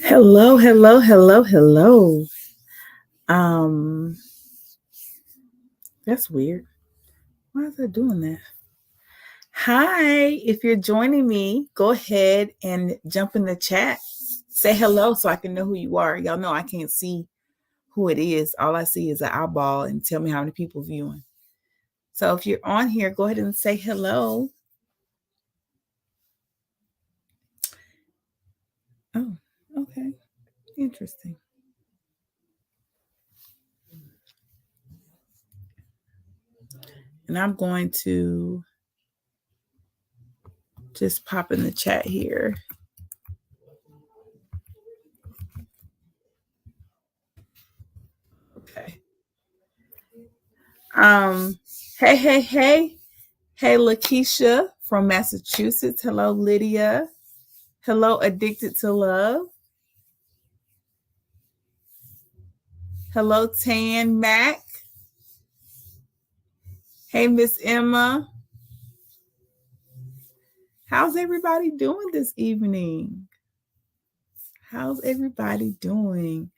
Hello, hello, hello, hello. That's weird. Why is it doing that? Hi, if you're joining me, go ahead and jump in the chat. Say hello so I can know who you are. Y'all know I can't see who it is. All I see is an eyeball and tell me how many people viewing. So if you're on here, go ahead and say hello. Oh, okay. Interesting. And I'm going to just pop in the chat here. Okay. Hey. Hey, Lakeisha from Massachusetts. Hello, Lydia. Hello, Addicted to Love. Hello, Tan Mac. Hey, Miss Emma. How's everybody doing this evening? How's everybody doing?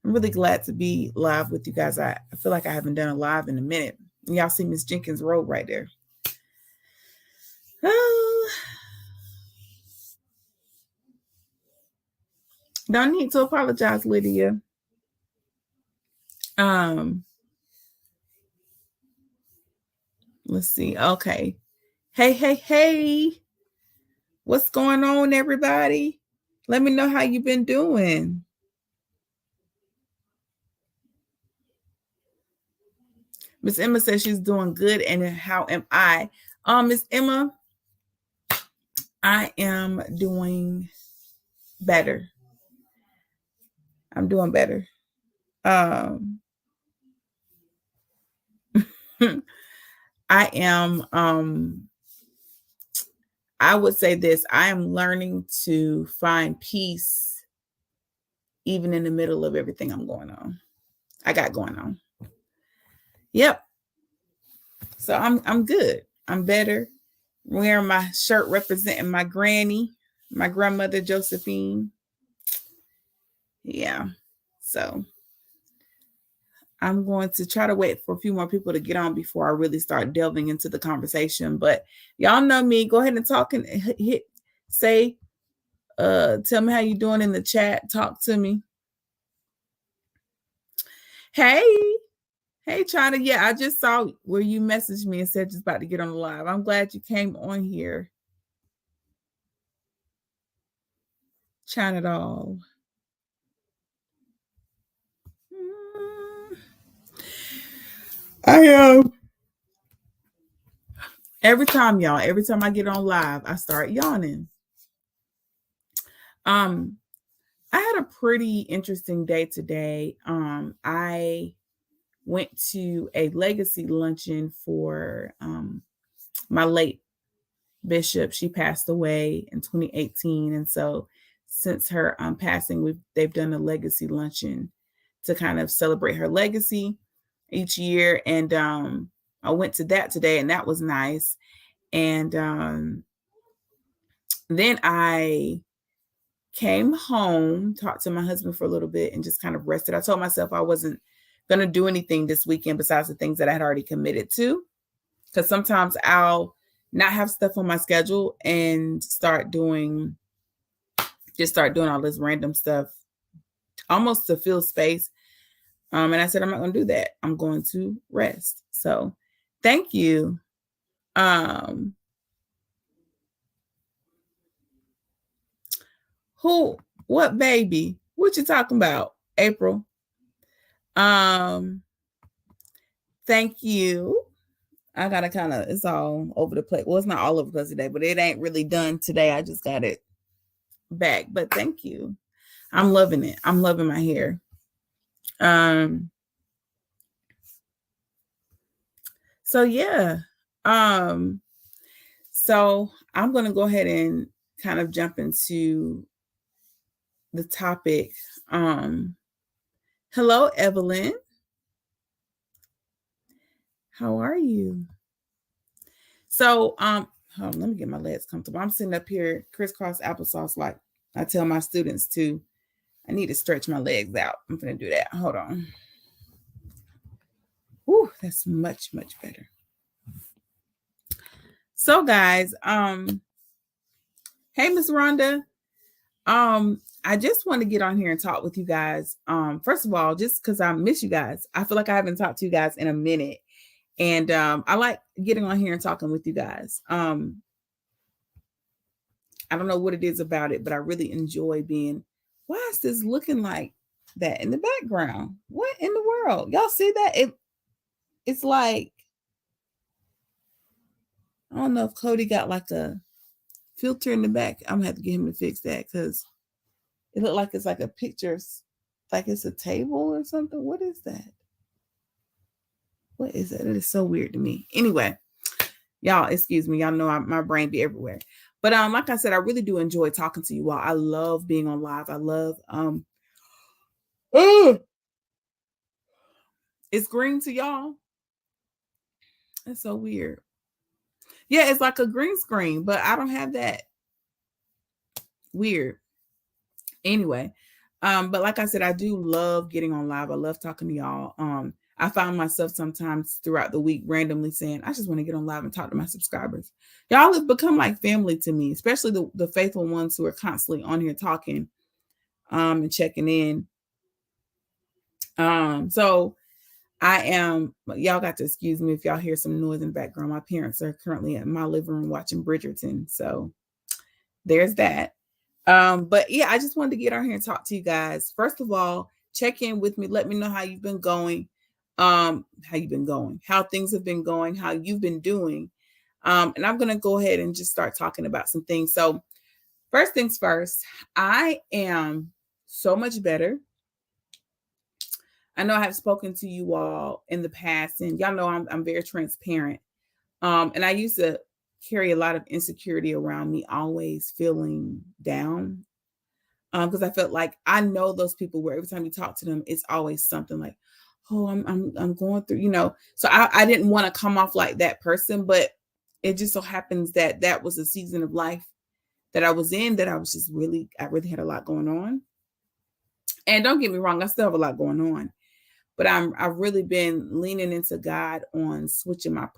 I'm really glad to be live with you guys. I feel like I haven't done a live in a minute. Y'all see Miss Jenkins Road right there. Don't need to apologize, Lydia. Let's see. Okay. Hey. What's going on, everybody? Let me know how you've been doing. Miss Emma says she's doing good, and how am I? Miss Emma, I am doing better. I'm doing better. I am I would say this, I am learning to find peace even in the middle of everything I got going on. Yep. So I'm good. I'm better. Wearing my shirt representing my granny, my grandmother Josephine. Yeah. So I'm going to try to wait for a few more people to get on before I really start delving into the conversation. But y'all know me. Go ahead and talk and tell me how you doing in the chat. Talk to me. Hey, China. Yeah, I just saw where you messaged me and said just about to get on the live. I'm glad you came on here. China doll. I am. Every time I get on live, I start yawning. I had a pretty interesting day today. I went to a legacy luncheon for my late bishop. She passed away in 2018, and so since her passing, they've done a legacy luncheon to kind of celebrate her legacy each year. And I went to that today, and that was nice. And then I came home, talked to my husband for a little bit, and just kind of rested. I told myself I wasn't going to do anything this weekend besides the things that I had already committed to, because sometimes I'll not have stuff on my schedule and start doing all this random stuff almost to fill space. And I said, I'm not going to do that. I'm going to rest. So thank you. What baby? What you talking about, April? Thank you. I gotta it's all over the place. Well, it's not all over the place today, but it ain't really done today. I just got it back. But thank you. I'm loving it. I'm loving my hair. So yeah. So I'm gonna go ahead and kind of jump into the topic. Hello, Evelyn. How are you? So Hold on, let me get my legs comfortable. I'm sitting up here crisscross applesauce like I tell my students to. I need to stretch my legs out. I'm gonna do that. Hold on. Whew, that's much, much better. So guys, hey Miss Rhonda. I just want to get on here and talk with you guys. First of all, just because I miss you guys. I feel like I haven't talked to you guys in a minute. And I like getting on here and talking with you guys. I don't know what it is about it, but I really enjoy being. Why is this looking like that in the background? What in the world? Y'all see that? It's like, I don't know if Cody got like a filter in the back. I'm gonna have to get him to fix that because it looked like it's like a picture, like it's a table or something. What is that? What is that? It is so weird to me. Anyway, y'all, excuse me. Y'all know my brain be everywhere. But like I said, I really do enjoy talking to you all. I love being on live. I love it's green to y'all. It's so weird. Yeah, it's like a green screen, but I don't have that. Weird. Anyway, but like I said, I do love getting on live. I love talking to y'all. I find myself sometimes throughout the week randomly saying, I just want to get on live and talk to my subscribers. Y'all have become like family to me, especially the faithful ones who are constantly on here talking and checking in. So y'all got to excuse me if y'all hear some noise in the background. My parents are currently in my living room watching Bridgerton. So there's that. But yeah, I just wanted to get on here and talk to you guys. First of all, check in with me. Let me know how you've been going. How things have been going, how you've been doing. And I'm going to go ahead and just start talking about some things. So first things first, I am so much better. I know I have spoken to you all in the past, and y'all know I'm very transparent. And I used to carry a lot of insecurity around me, always feeling down. Because I felt like I know those people where every time you talk to them, it's always something like, oh, I'm going through, So I didn't want to come off like that person, but it just so happens that was a season of life that I was in that I really had a lot going on. And don't get me wrong, I still have a lot going on, but I've really been leaning into God on switching my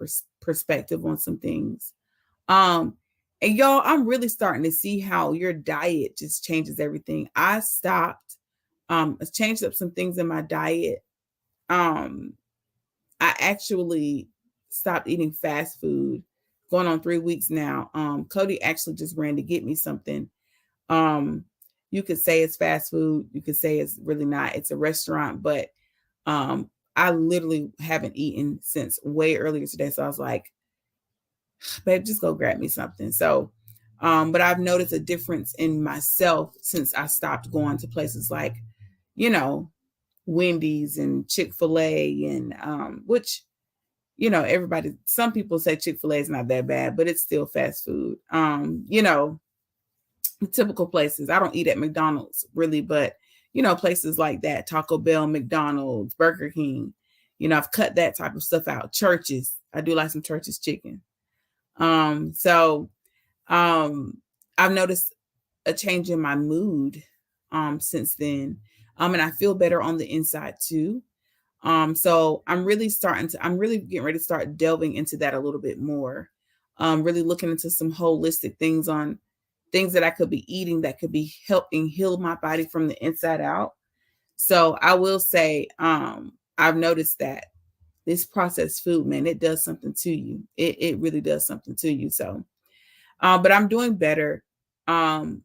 perspective on some things. And y'all, I'm really starting to see how your diet just changes everything. I changed up some things in my diet. I actually stopped eating fast food, going on 3 weeks now. Cody actually just ran to get me something. You could say it's fast food. You could say it's really not. It's a restaurant, but I literally haven't eaten since way earlier today. So I was like, babe, just go grab me something. So, but I've noticed a difference in myself since I stopped going to places like, Wendy's and Chick-fil-A and which, some people say Chick-fil-A is not that bad, but it's still fast food. Typical places. I don't eat at McDonald's really, but places like that, Taco Bell, McDonald's, Burger King, I've cut that type of stuff out. Churches. I do like some Church's chicken. So I've noticed a change in my mood since then. And I feel better on the inside too. So I'm really getting ready to start delving into that a little bit more. Really looking into some holistic things on things that I could be eating that could be helping heal my body from the inside out. So I will say, I've noticed that this processed food, man, it does something to you. It really does something to you. So, but I'm doing better. The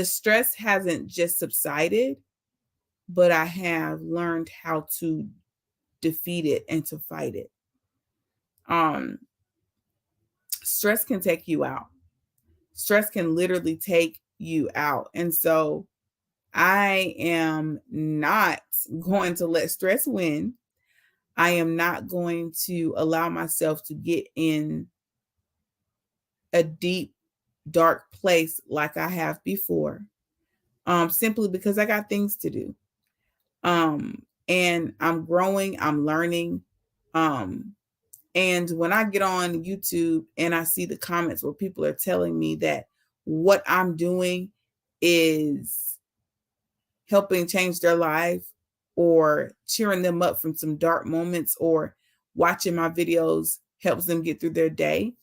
stress hasn't just subsided, but I have learned how to defeat it and to fight it. Stress can take you out. Stress can literally take you out. And so I am not going to let stress win. I am not going to allow myself to get in a deep, dark place like I have before, simply because I got things to do. And I'm growing, I'm learning. And when I get on YouTube and I see the comments where people are telling me that what I'm doing is helping change their life or cheering them up from some dark moments, or watching my videos helps them get through their day,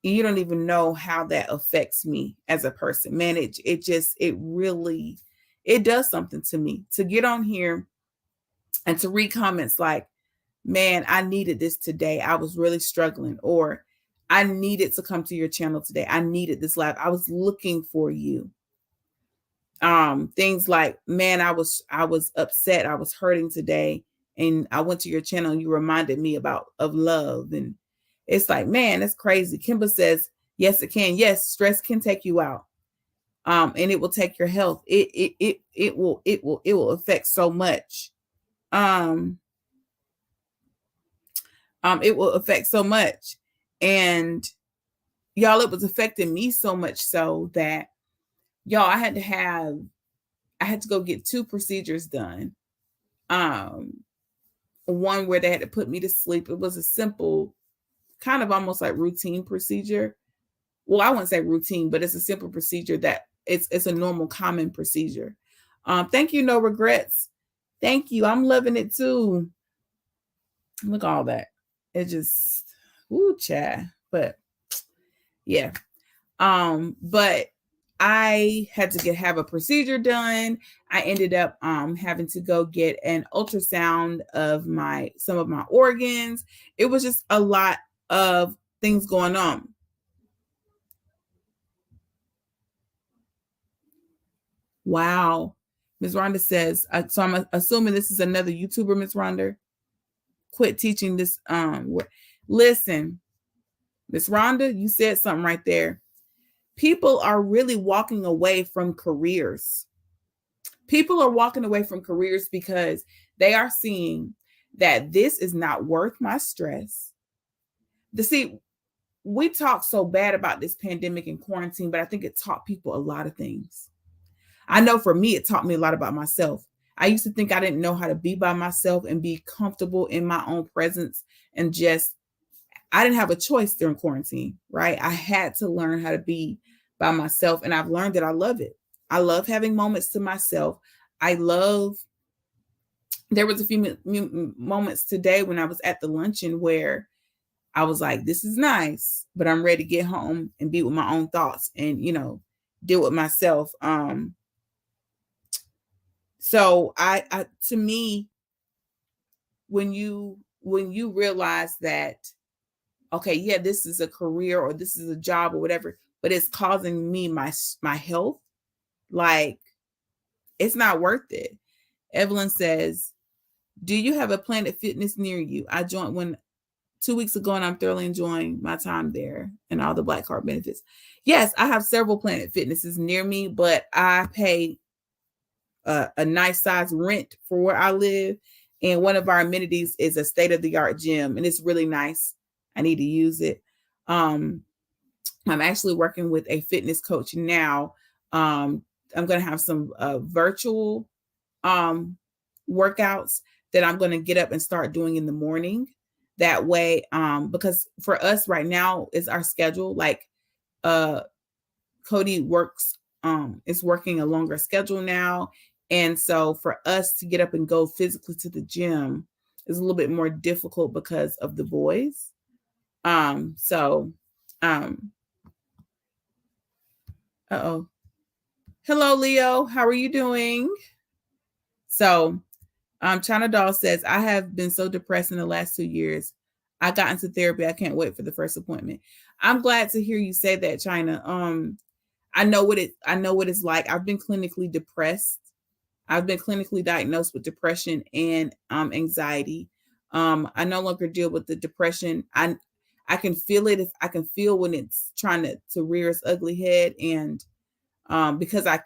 you don't even know how that affects me as a person. Man, it really, it does something to me to get on here and to read comments like, man, I needed this today. I was really struggling. Or I needed to come to your channel today. I needed this live. I was looking for you. Things like, man, I was upset. I was hurting today. And I went to your channel and you reminded me of love. And it's like, man, that's crazy. Kimba says, yes, it can. Yes, stress can take you out. And it will take your health. It will affect so much. It will affect so much. And y'all, it was affecting me so much so that, y'all, I had to go get 2 procedures done. One where they had to put me to sleep. It was a simple, kind of almost like routine procedure. Well, I wouldn't say routine, but it's a simple procedure that it's a normal, common procedure. Thank you, No Regrets. Thank you. I'm loving it too. Look at all that. It just, ooh, chat. But yeah. But I had to have a procedure done. I ended up having to go get an ultrasound of some of my organs. It was just a lot of things going on. Wow. Ms. Rhonda says, so I'm assuming this is another YouTuber, Ms. Rhonda. Quit teaching this. Listen, Ms. Rhonda, you said something right there. People are really walking away from careers. People are walking away from careers because they are seeing that this is not worth my stress. See, we talk so bad about this pandemic and quarantine, but I think it taught people a lot of things. I know for me, it taught me a lot about myself. I used to think I didn't know how to be by myself and be comfortable in my own presence, and I didn't have a choice during quarantine, right? I had to learn how to be by myself, and I've learned that I love it. I love having moments to myself. There was a few moments today when I was at the luncheon where I was like, this is nice, but I'm ready to get home and be with my own thoughts and, deal with myself. So to me, when you realize that, okay, yeah, this is a career or this is a job or whatever, but it's causing me my health, like, it's not worth it. Evelyn says, do you have a Planet Fitness near you? I joined 2 weeks ago and I'm thoroughly enjoying my time there and all the Black Card benefits. Yes, I have several Planet Fitnesses near me, but I pay a nice size rent for where I live. And one of our amenities is a state-of-the-art gym, and it's really nice. I need to use it. I'm actually working with a fitness coach now. I'm going to have some virtual workouts that I'm going to get up and start doing in the morning. That way, because for us right now is our schedule. Like Cody is working a longer schedule now. And so for us to get up and go physically to the gym is a little bit more difficult because of the boys. Hello, Leo. How are you doing? So, China Doll says, I have been so depressed in the last 2 years. I got into therapy. I can't wait for the first appointment. I'm glad to hear you say that, China. I know what it's like. I've been clinically depressed. I've been clinically diagnosed with depression and anxiety. I no longer deal with the depression. I can feel it. If I can feel when it's trying to rear its ugly head, and because I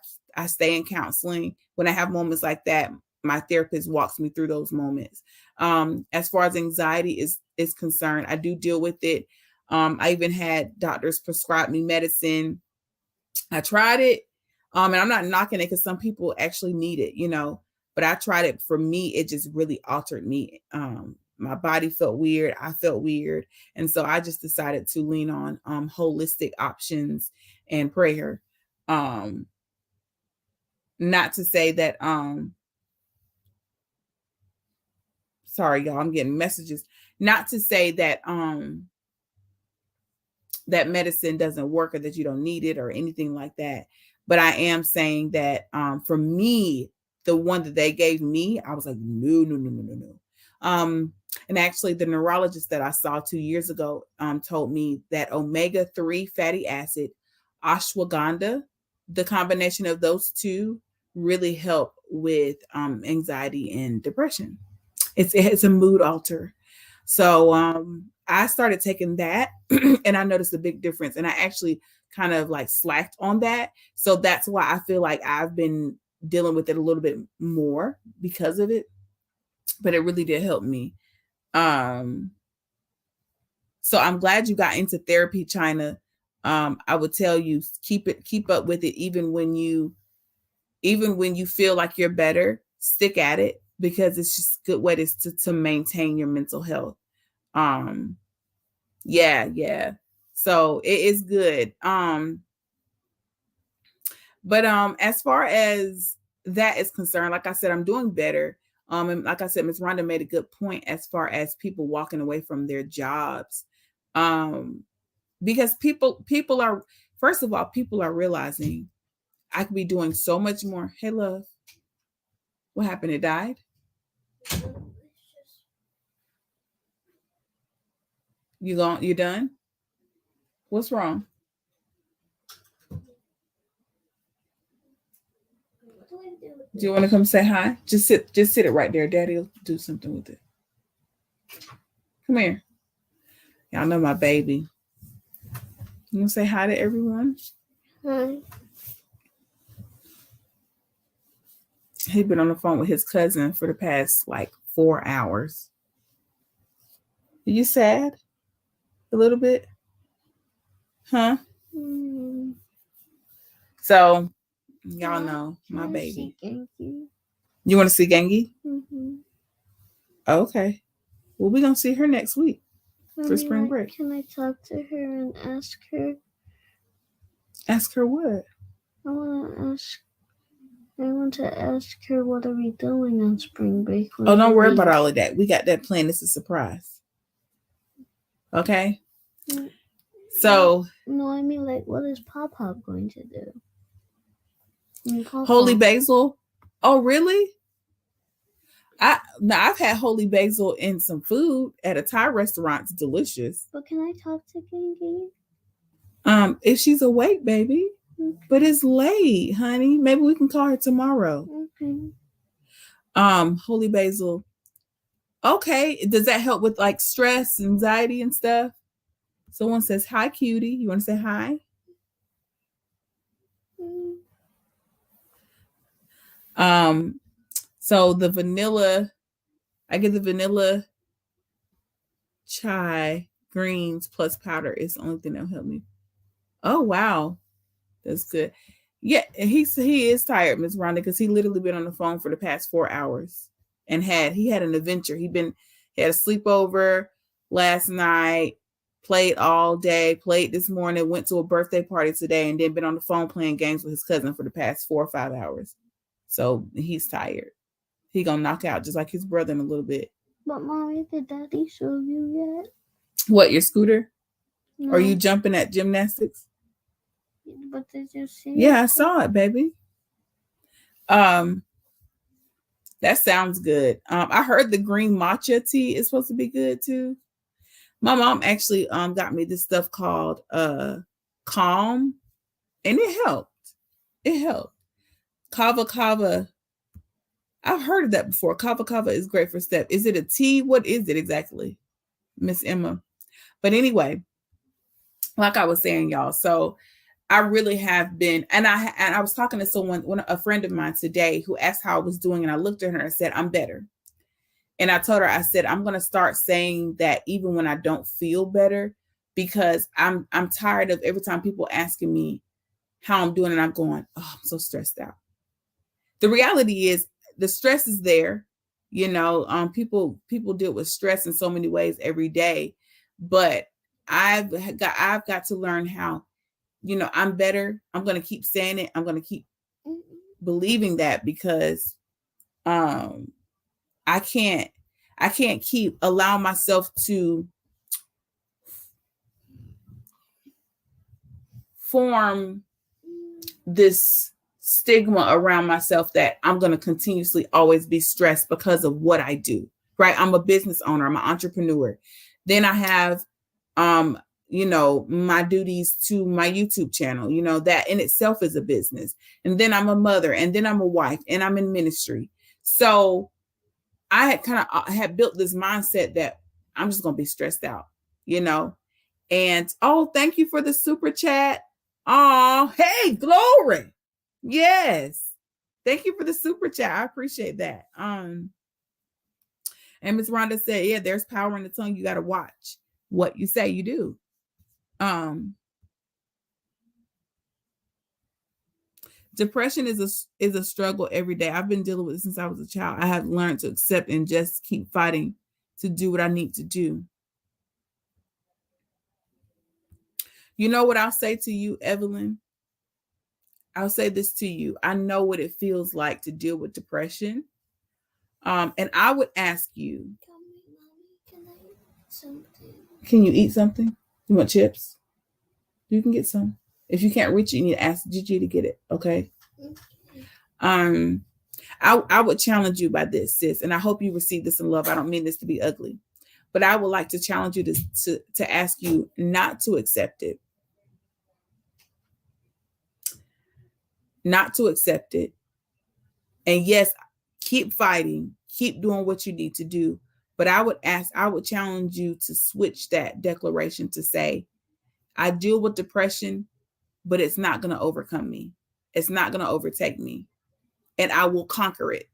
stay in counseling, when I have moments like that, my therapist walks me through those moments. As far as anxiety is concerned, I do deal with it. I even had doctors prescribe me medicine. I tried it. And I'm not knocking it because some people actually need it, but I tried it. For me, it just really altered me, my body felt weird. I felt weird. And so I just decided to lean on holistic options and prayer. Not to say that sorry y'all, I'm getting messages. Not to say that that medicine doesn't work or that you don't need it or anything like that. But I am saying that for me, the one that they gave me, I was like, no. And actually the neurologist that I saw 2 years ago told me that omega-3 fatty acid, ashwagandha, the combination of those two really help with anxiety and depression. It's a mood alter. So I started taking that and I noticed a big difference. And I actually kind of like slacked on that. So that's why I feel like I've been dealing with it a little bit more because of it. But it really did help me. So I'm glad you got into therapy, China. I would tell you keep up with it even when you feel like you're better, stick at it because it's just a good way to maintain your mental health. Yeah. So it is good. But as far as that is concerned, like I said, I'm doing better. And like I said, Ms. Rhonda made a good point as far as people walking away from their jobs. Because people are, first of all, people are realizing I could be doing so much more. Hey, love. What happened? It died? You done? What's wrong? Do you want to come say hi? Just sit it right there. Daddy will do something with it. Come here. Y'all know my baby. You want to say hi to everyone? Hi. He's been on the phone with his cousin for the past like 4 hours. Are you sad? A little bit? Huh? So, y'all know my baby. You want to see Gengi? Mm-hmm. Okay. Well, we're going to see her next week for spring break. Can I talk to her and ask her? Ask her what? I want to ask her what are we doing on spring break. Oh, don't worry about all of that. We got that planned. It's a surprise. Okay? So. No, I mean, like, what is Pop-Pop going to do? Holy basil? Oh, really? I've had holy basil in some food at a Thai restaurant. It's delicious. But can I talk to Gengi? If she's awake, baby. Okay. But it's late, honey. Maybe we can call her tomorrow. Okay. Holy basil. Okay. Does that help with like stress, anxiety, and stuff? Someone says, hi, cutie. You want to say hi? So the vanilla, I get the vanilla chai greens plus powder is the only thing that'll help me. Oh, wow. That's good. Yeah, he is tired, Ms. Rhonda, because he literally been on the phone for the past 4 hours and he had an adventure. He had a sleepover last night, played all day, played this morning, went to a birthday party today, and then been on the phone playing games with his cousin for the past 4 or 5 hours. So he's tired. He gonna knock out just like his brother in a little bit. But Mommy, did Daddy show you yet? What, your scooter? No. Are you jumping at gymnastics? But did you see Yeah, I saw it, baby. That sounds good. I heard the green matcha tea is supposed to be good too. My mom actually got me this stuff called Calm, and it helped. It helped. Kava kava. I've heard of that before. Kava kava is great for step. Is it a tea? What is it exactly, Miss Emma? But anyway, like I was saying, y'all. So I really have been, and I was talking to a friend of mine today who asked how I was doing, and I looked at her and said, I'm better. And I told her, I said, I'm going to start saying that even when I don't feel better, because I'm tired of every time people asking me how I'm doing, and I'm going, oh, I'm so stressed out. The reality is the stress is there. You know, people deal with stress in so many ways every day, but I've got to learn how, you know, I'm better. I'm going to keep saying it. I'm going to keep believing that, because I can't keep allowing myself to form this stigma around myself that I'm going to continuously always be stressed because of what I do, right? I'm a business owner, I'm an entrepreneur. Then I have, you know, my duties to my YouTube channel, you know, that in itself is a business. And then I'm a mother, and then I'm a wife, and I'm in ministry. So I had kind of had built this mindset that I'm just going to be stressed out, you know? And oh, thank you for the super chat. Oh, hey, glory. Yes. Thank you for the super chat. I appreciate that. And Ms. Rhonda said, yeah, there's power in the tongue. You got to watch what you say. You do. Depression is a struggle every day. I've been dealing with it since I was a child. I have learned to accept and just keep fighting to do what I need to do. You know what I'll say to you, Evelyn? I'll say this to you. I know what it feels like to deal with depression. And I would ask you, can you eat something? You want chips? You can get some. If you can't reach it, you need to ask Gigi to get it. Okay. I would challenge you by this, sis, and I hope you receive this in love. I don't mean this to be ugly, but I would like to challenge you to ask you not to accept it. Not to accept it. And yes, keep fighting, keep doing what you need to do. But I would challenge you to switch that declaration to say, I deal with depression, but it's not going to overcome me. It's not going to overtake me, and I will conquer it.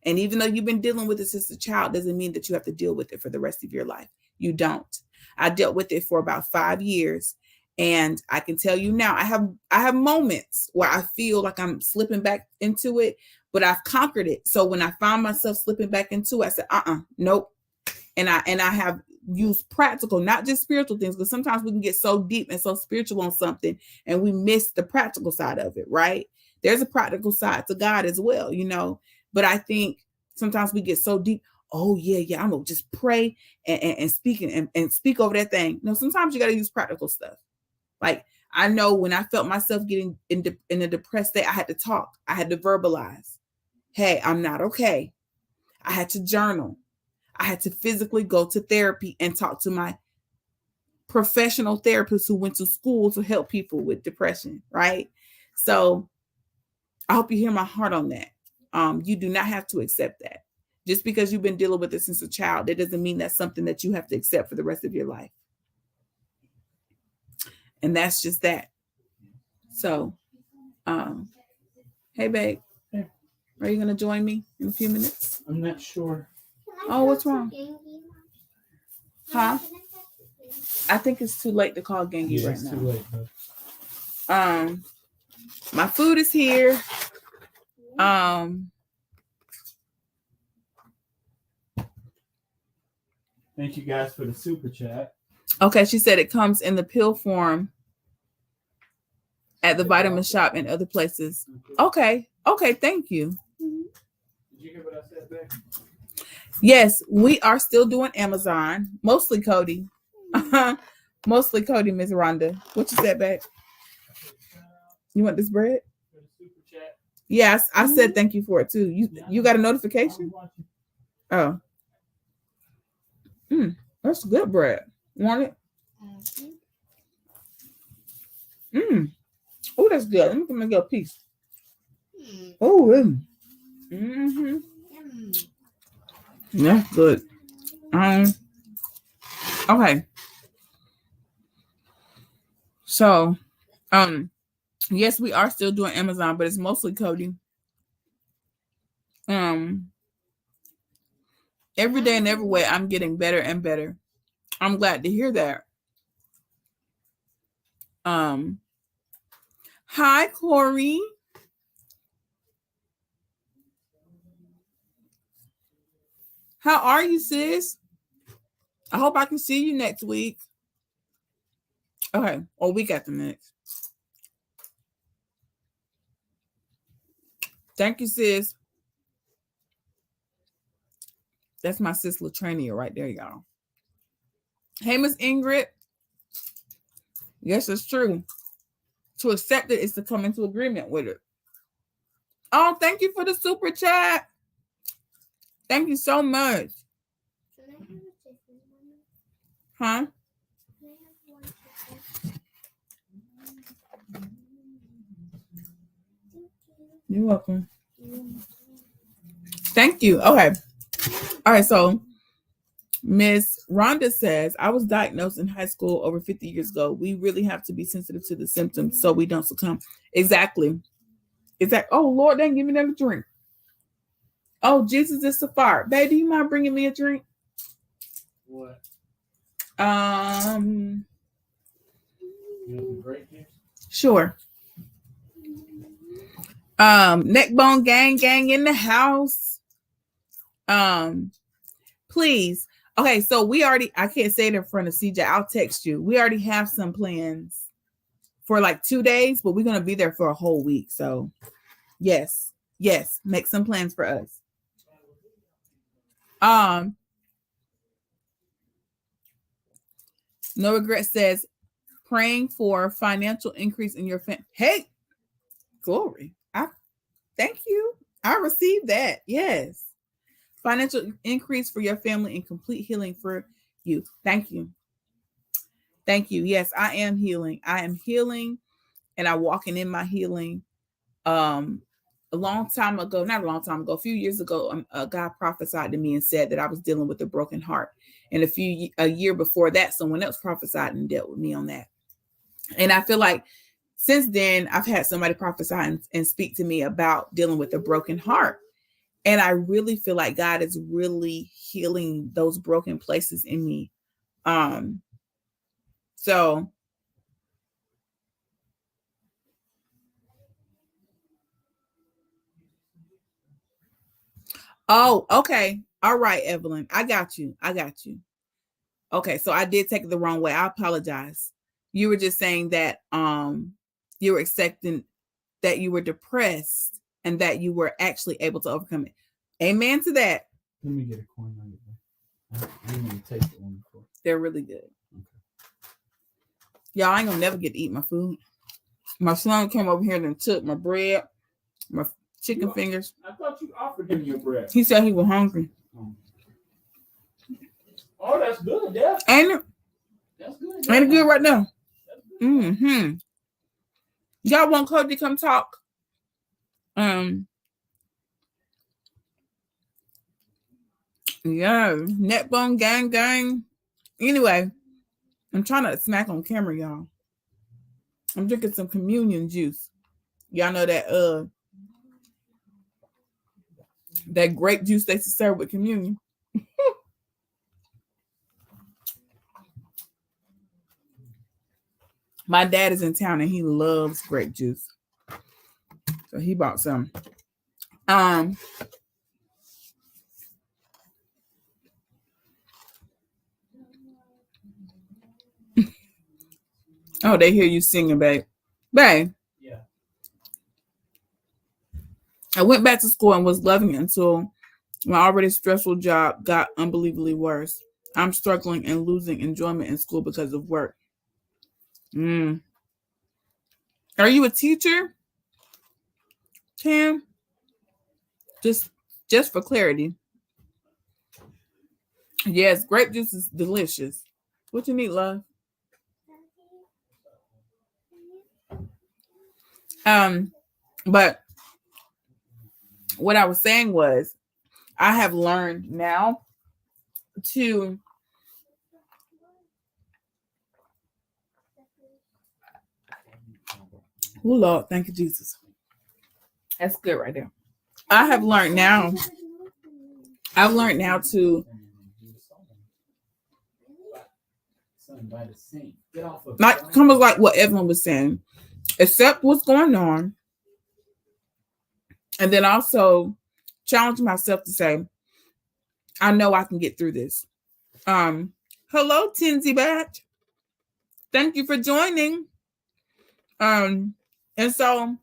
And even though you've been dealing with it since a child, doesn't mean that you have to deal with it for the rest of your life. You don't. I dealt with it for about 5 years. And I can tell you now, I have moments where I feel like I'm slipping back into it, but I've conquered it. So when I find myself slipping back into it, I said, nope. And I have used practical, not just spiritual things, because sometimes we can get so deep and so spiritual on something and we miss the practical side of it, right? There's a practical side to God as well, you know. But I think sometimes we get so deep. Oh, yeah, I'm going to just pray and speak and speak over that thing. No, sometimes you got to use practical stuff. Like, I know when I felt myself getting in a depressed state, I had to talk. I had to verbalize. Hey, I'm not okay. I had to journal. I had to physically go to therapy and talk to my professional therapists who went to school to help people with depression, right? So I hope you hear my heart on that. You do not have to accept that. Just because you've been dealing with it since a child, that doesn't mean that's something that you have to accept for the rest of your life. And that's just that. So, hey, babe, are you going to join me in a few minutes? I'm not sure. Oh, what's wrong? Huh? I think it's too late to call Gengi right now. Too late, huh? My food is here. Thank you guys for the super chat. Okay, she said it comes in the pill form at the vitamin shop and other places. Okay, thank you. Did you hear what I said back? Yes, we are still doing Amazon. Mostly Cody. Mostly Cody, Ms. Rhonda. What you said back? You want this bread? Yes, I said thank you for it too. You got a notification? Oh. That's good bread. Want it? Oh, that's good. Let me come and get a piece. Oh, that's good. Okay. So, yes, we are still doing Amazon, but it's mostly Cody. Every day and every way, I'm getting better and better. I'm glad to hear that. Hi, Corey. How are you, sis? I hope I can see you next week. Okay, or week after next. Thank you, sis. That's my sis Latrania right there, y'all. Hey, Miss Ingrid. Yes, it's true. To accept it is to come into agreement with it. Oh, thank you for the super chat. Thank you so much. Can I have a chicken, Mama? Huh? Can I have one chicken? Thank you. You're welcome. Thank you. Okay. All right. So Miss Rhonda says, I was diagnosed in high school over 50 years ago. We really have to be sensitive to the symptoms so we don't succumb. Exactly. Oh, Lord, they didn't give me another drink. Oh, Jesus is Safar. Babe, do you mind bringing me a drink? What? Um, You have some grape juice? Sure. Neckbone gang in the house. Please. Okay, so I can't say it in front of CJ. I'll text you. We already have some plans for like 2 days, but we're going to be there for a whole week. So yes, make some plans for us. No Regret says, praying for financial increase in your family. Hey, glory. Thank you. I received that. Yes. Financial increase for your family and complete healing for you. Thank you. Thank you. Yes, I am healing. I am healing and I'm walking in my healing. A few years ago, a guy prophesied to me and said that I was dealing with a broken heart. And a year before that, someone else prophesied and dealt with me on that. And I feel like since then, I've had somebody prophesy and speak to me about dealing with a broken heart. And I really feel like God is really healing those broken places in me. So oh, okay. All right, Evelyn. I got you. Okay, so I did take it the wrong way. I apologize. You were just saying that you were accepting that you were depressed and that you were actually able to overcome it. Amen to that. Let me get a coin on it. I didn't even taste it one before. They're really good. Okay. Y'all, I ain't gonna never get to eat my food. My son came over here and took my bread, my chicken fingers. I thought you offered him your bread. He said he was hungry. Oh, that's good, yeah. Ain't it? That's good. Ain't it good right now? That's good. Mm-hmm. Y'all want Cody to come talk? Yeah, Netbone gang. Anyway, I'm trying to smack on camera, y'all. I'm drinking some communion juice. Y'all know that grape juice they serve with communion. My dad is in town and he loves grape juice. So he bought some. Oh, they hear you singing, babe. Babe. Yeah. I went back to school and was loving it until my already stressful job got unbelievably worse. I'm struggling and losing enjoyment in school because of work. Are you a teacher, Tam? Just for clarity. Yes, grape juice is delicious. What you need, love? But what I was saying was, I have learned now to oh Lord, thank you, Jesus. That's good right there. I've learned now to like come like what Evelyn was saying, accept what's going on, and then also challenge myself to say, I know I can get through this. Hello, Tinsy Batch. Thank you for joining. And so,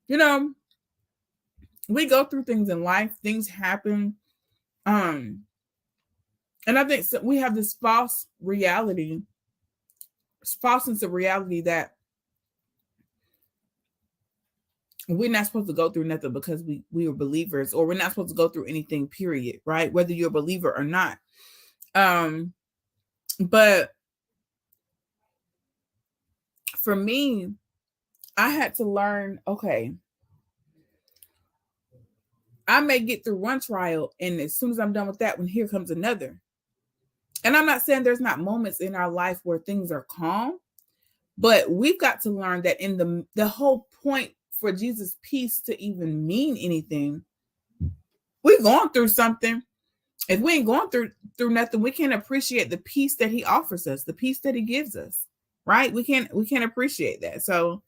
you know, we go through things in life, things happen. And I think we have this false sense of reality that we're not supposed to go through nothing because we are believers, or we're not supposed to go through anything, period, right? Whether you're a believer or not. But for me, I had to learn, okay, I may get through one trial, and as soon as I'm done with that one, here comes another. And I'm not saying there's not moments in our life where things are calm, but we've got to learn that in the whole point for Jesus' peace to even mean anything, we're going through something. If we ain't going through nothing, we can't appreciate the peace that he offers us, the peace that he gives us, right? We can't appreciate that. So,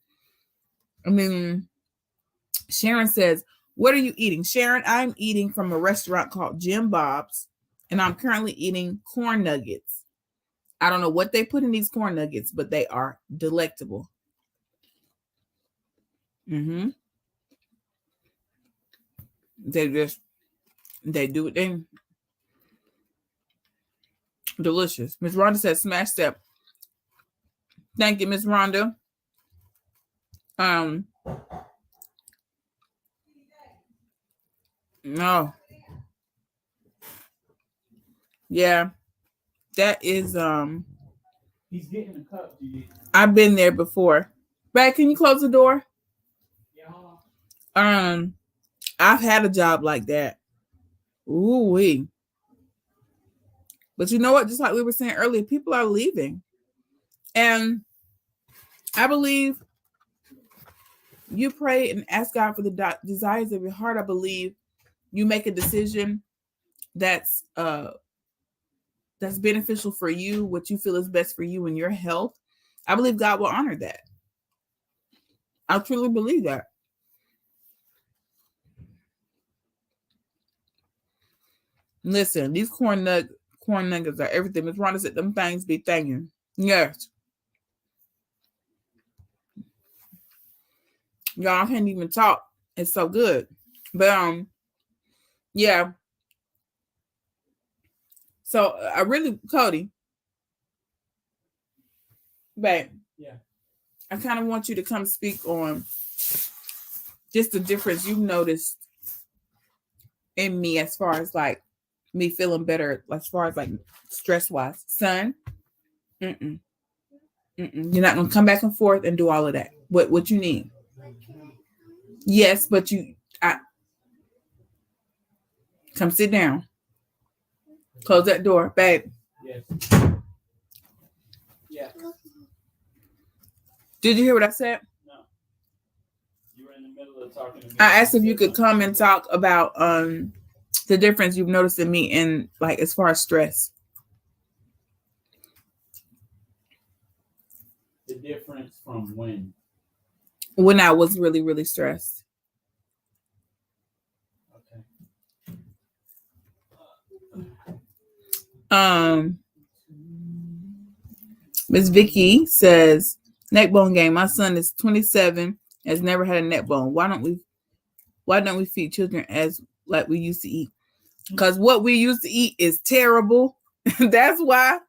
I mean, Sharon says, what are you eating? Sharon, I'm eating from a restaurant called Jim Bob's, and I'm currently eating corn nuggets. I don't know what they put in these corn nuggets, but they are delectable. They do it. They delicious. Miss Rhonda says, smash step. Thank you, Miss Rhonda. No. Yeah. That is He's getting a cup. I've been there before. Brad, can you close the door? Yeah. I've had a job like that. Ooh-wee. But you know what? Just like we were saying earlier, people are leaving. And I believe you pray and ask God for the desires of your heart. I believe you make a decision that's beneficial for you, what you feel is best for you and your health. I believe God will honor that. I truly believe that. Listen, these corn nuggets are everything. Miss Rhonda said them things be thinking. Yes. Y'all can't even talk. It's so good. But yeah. So I really, Cody, babe. Yeah. I kind of want you to come speak on just the difference you've noticed in me as far as like me feeling better, as far as like stress wise. Son, you're not gonna come back and forth and do all of that. What you need? Yes, but come sit down. Close that door, babe. Yes. Yeah. Did you hear what I said? No. You were in the middle of talking to me. I asked if you could come and talk about the difference you've noticed in me in like as far as stress. The difference from when? When I was really, really stressed. Okay. Miss Vicky says, neck bone game. My son is 27, has never had a neck bone. Why don't we feed children as like we used to eat? Because what we used to eat is terrible. That's why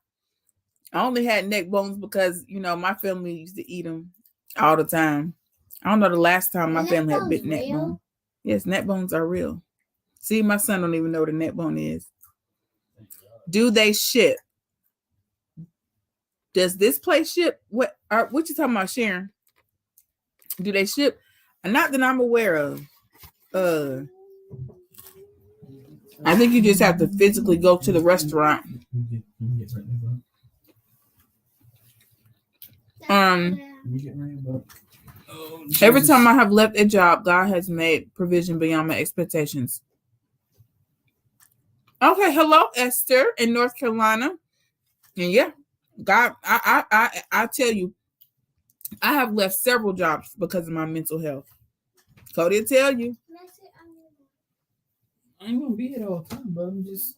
I only had neck bones, because my family used to eat them all the time. I don't know the last time my family had bit neck bone. Yes, neck bones are real. See, my son don't even know what a neck bone is. Do they ship? Does this place ship? What you talking about, Sharon? Do they ship? Not that I'm aware of. I think you just have to physically go to the restaurant. Every time I have left a job, God has made provision beyond my expectations. Okay, hello, Esther in North Carolina. And yeah, God, I tell you, I have left several jobs because of my mental health. Cody will tell you. I ain't gonna be here all the time, but I'm just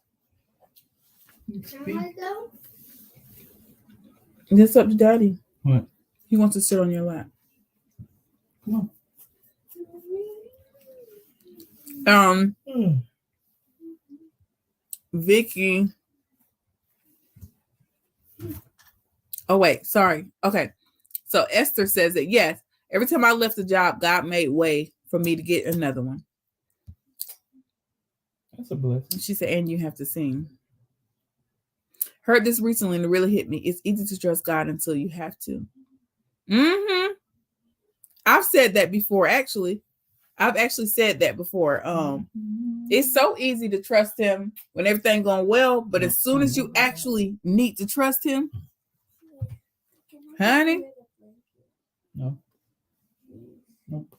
Can I go? It's up to Daddy. What? He wants to sit on your lap. Come on. Vicky. Oh, wait, sorry. Okay. So Esther says that, yes, every time I left the job, God made way for me to get another one. That's a blessing. She said, and you have to sing. Heard this recently and it really hit me. It's easy to trust God until you have to. Mm-hmm. I've said that before, actually. I've actually said that before. It's so easy to trust him when everything's going well, but as soon as you actually need to trust him, honey. No. Nope.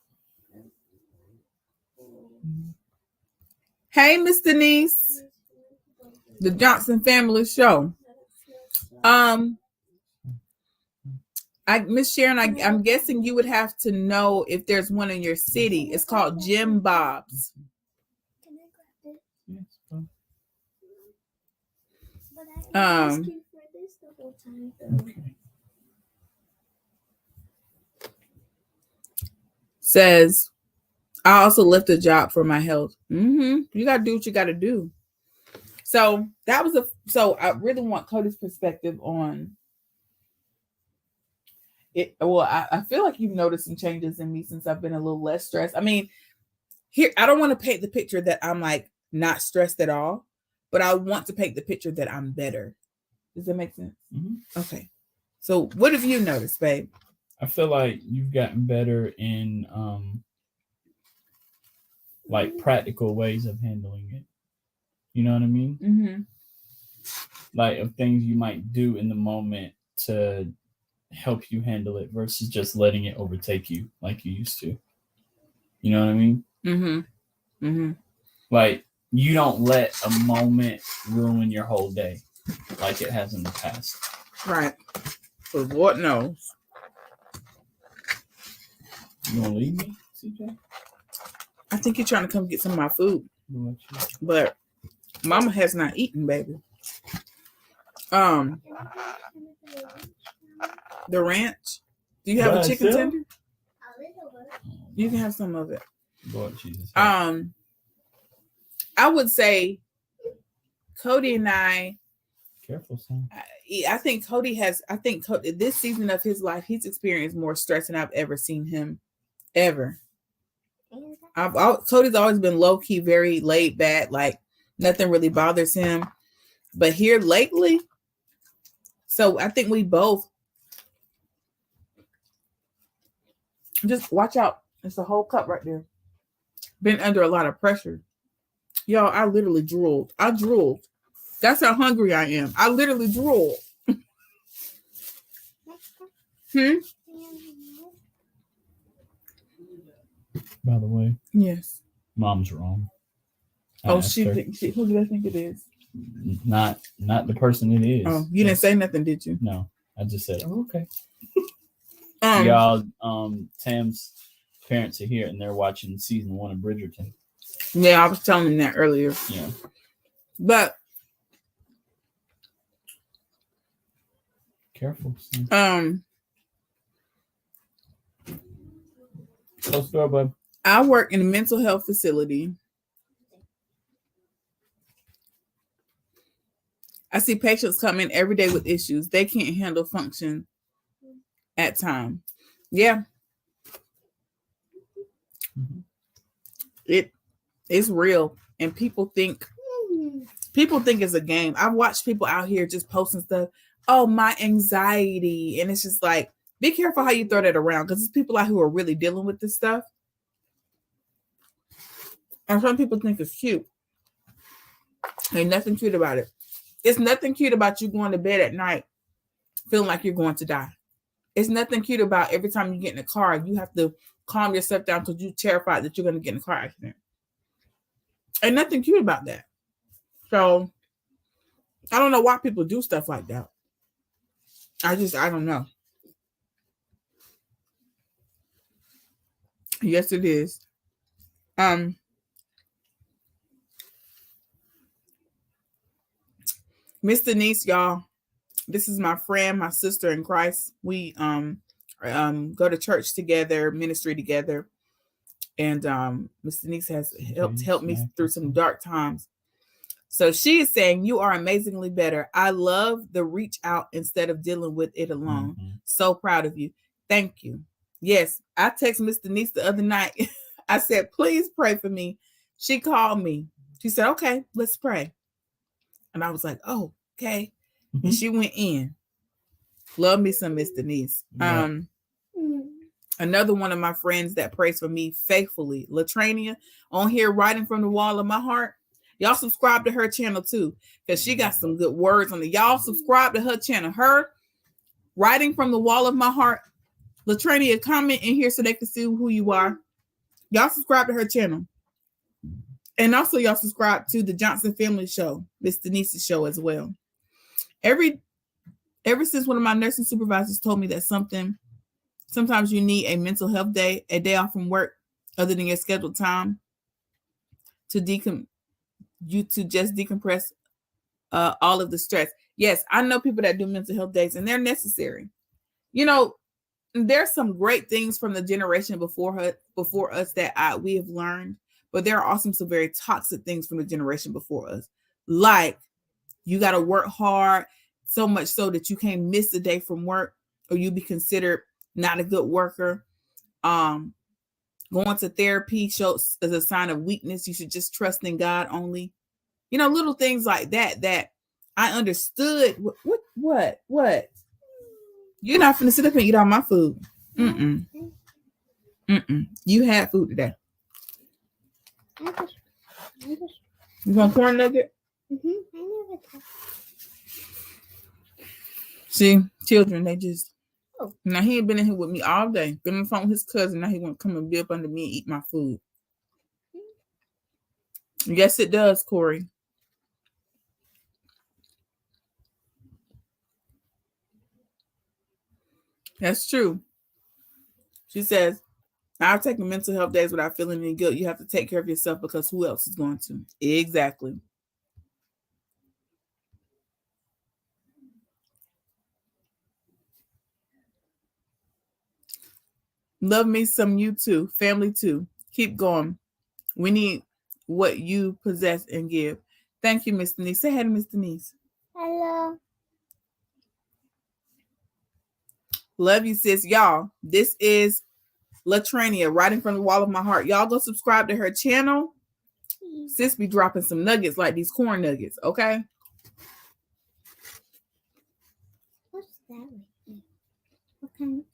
Hey, Miss Denise. The Johnson Family Show. Miss Sharon, I'm guessing you would have to know if there's one in your city. It's called Jim Bob's. Can I grab it? Yes, fine. But I asked you for this the whole time. Okay. Says, I also left a job for my health. You got to do what you got to do. So that was so I really want Cody's perspective on it. Well, I feel like you've noticed some changes in me since I've been a little less stressed. I mean, here, I don't want to paint the picture that I'm like not stressed at all, but I want to paint the picture that I'm better. Does that make sense? Mm-hmm. Okay. So what have you noticed, babe? I feel like you've gotten better in like practical ways of handling it. You know what I mean? Mm-hmm. Like of things you might do in the moment to help you handle it versus just letting it overtake you like you used to. You know what I mean? Mm-hmm. Mm-hmm. Like you don't let a moment ruin your whole day like it has in the past. Right. But Lord knows. You want to leave me, CJ? I think you're trying to come get some of my food. But Mama has not eaten, baby. The ranch. Do you have a chicken tender? You can have some of it. Lord Jesus. I would say Cody and I. Careful, son. I think Cody this season of his life, he's experienced more stress than I've ever seen him ever. Cody's always been low key, very laid back, like nothing really bothers him. But here lately, so I think we both just watch out. It's a whole cup right there. Been under a lot of pressure. Y'all, I literally drooled. I drooled. That's how hungry I am. I literally drooled. By the way, yes. Mom's wrong. Who do I think it is? Not the person it is. Oh, you didn't say nothing, did you? No, I just said, oh, okay. Y'all, Tam's parents are here and they're watching season 1 of Bridgerton. Yeah, I was telling them that earlier. Yeah. But careful. Close the door, bud. I work in a mental health facility. I see patients come in every day with issues. They can't handle function at time. Yeah. Mm-hmm. It's real. And people think it's a game. I've watched people out here just posting stuff. Oh, my anxiety. And it's just like, be careful how you throw that around because there's people out who are really dealing with this stuff. And some people think it's cute. Ain't nothing cute about it. It's nothing cute about you going to bed at night feeling like you're going to die. It's nothing cute about every time you get in a car, you have to calm yourself down because you're terrified that you're going to get in a car accident. Ain't nothing cute about that. So I don't know why people do stuff like that. I don't know. Yes, it is. Miss Denise, y'all. This is my friend, my sister in Christ. We go to church together, ministry together. And Miss Denise has helped me through some dark times. So she is saying, you are amazingly better. I love the reach out instead of dealing with it alone. Mm-hmm. So proud of you. Thank you. Yes, I texted Miss Denise the other night. I said, please pray for me. She called me. She said, okay, let's pray. And I was like, oh, okay. Mm-hmm. And she went in. Love me some Miss Denise. Yeah. Another one of my friends that prays for me faithfully, Latrania, on here writing from the wall of my heart. Y'all subscribe to her channel too, because she got some good words on it. Y'all subscribe to her channel. Her writing from the wall of my heart. Latrania, comment in here so they can see who you are. Y'all subscribe to her channel. And also y'all subscribe to the Johnson Family Show, Miss Denise's show as well. Ever since one of my nursing supervisors told me that sometimes you need a mental health day, a day off from work other than your scheduled time to just decompress all of the stress. Yes, I know people that do mental health days and they're necessary. You know, there's some great things from the generation before us that we have learned, but there are also some very toxic things from the generation before us. Like, you got to work hard so much so that you can't miss a day from work or you be considered not a good worker. Going to therapy shows as a sign of weakness. You should just trust in God only. You know, little things like that I understood. What? You're not finna sit up and eat all my food. Mm-mm. You had food today. You want corn nugget? See, children, they just... Now, he ain't been in here with me all day. Been on the phone with his cousin. Now he want to come and be up under me and eat my food. Yes, it does, Corey. That's true. She says, I've taken mental health days without feeling any guilt. You have to take care of yourself because who else is going to? Exactly. Love me some you too. Family too. Keep going. We need what you possess and give. Thank you, Miss Denise. Say hi to Miss Denise. Hello. Love you, sis. Y'all, this is Latrania, writing from the wall of my heart. Y'all go subscribe to her channel. Sis be dropping some nuggets like these corn nuggets, okay? What's that? What kind?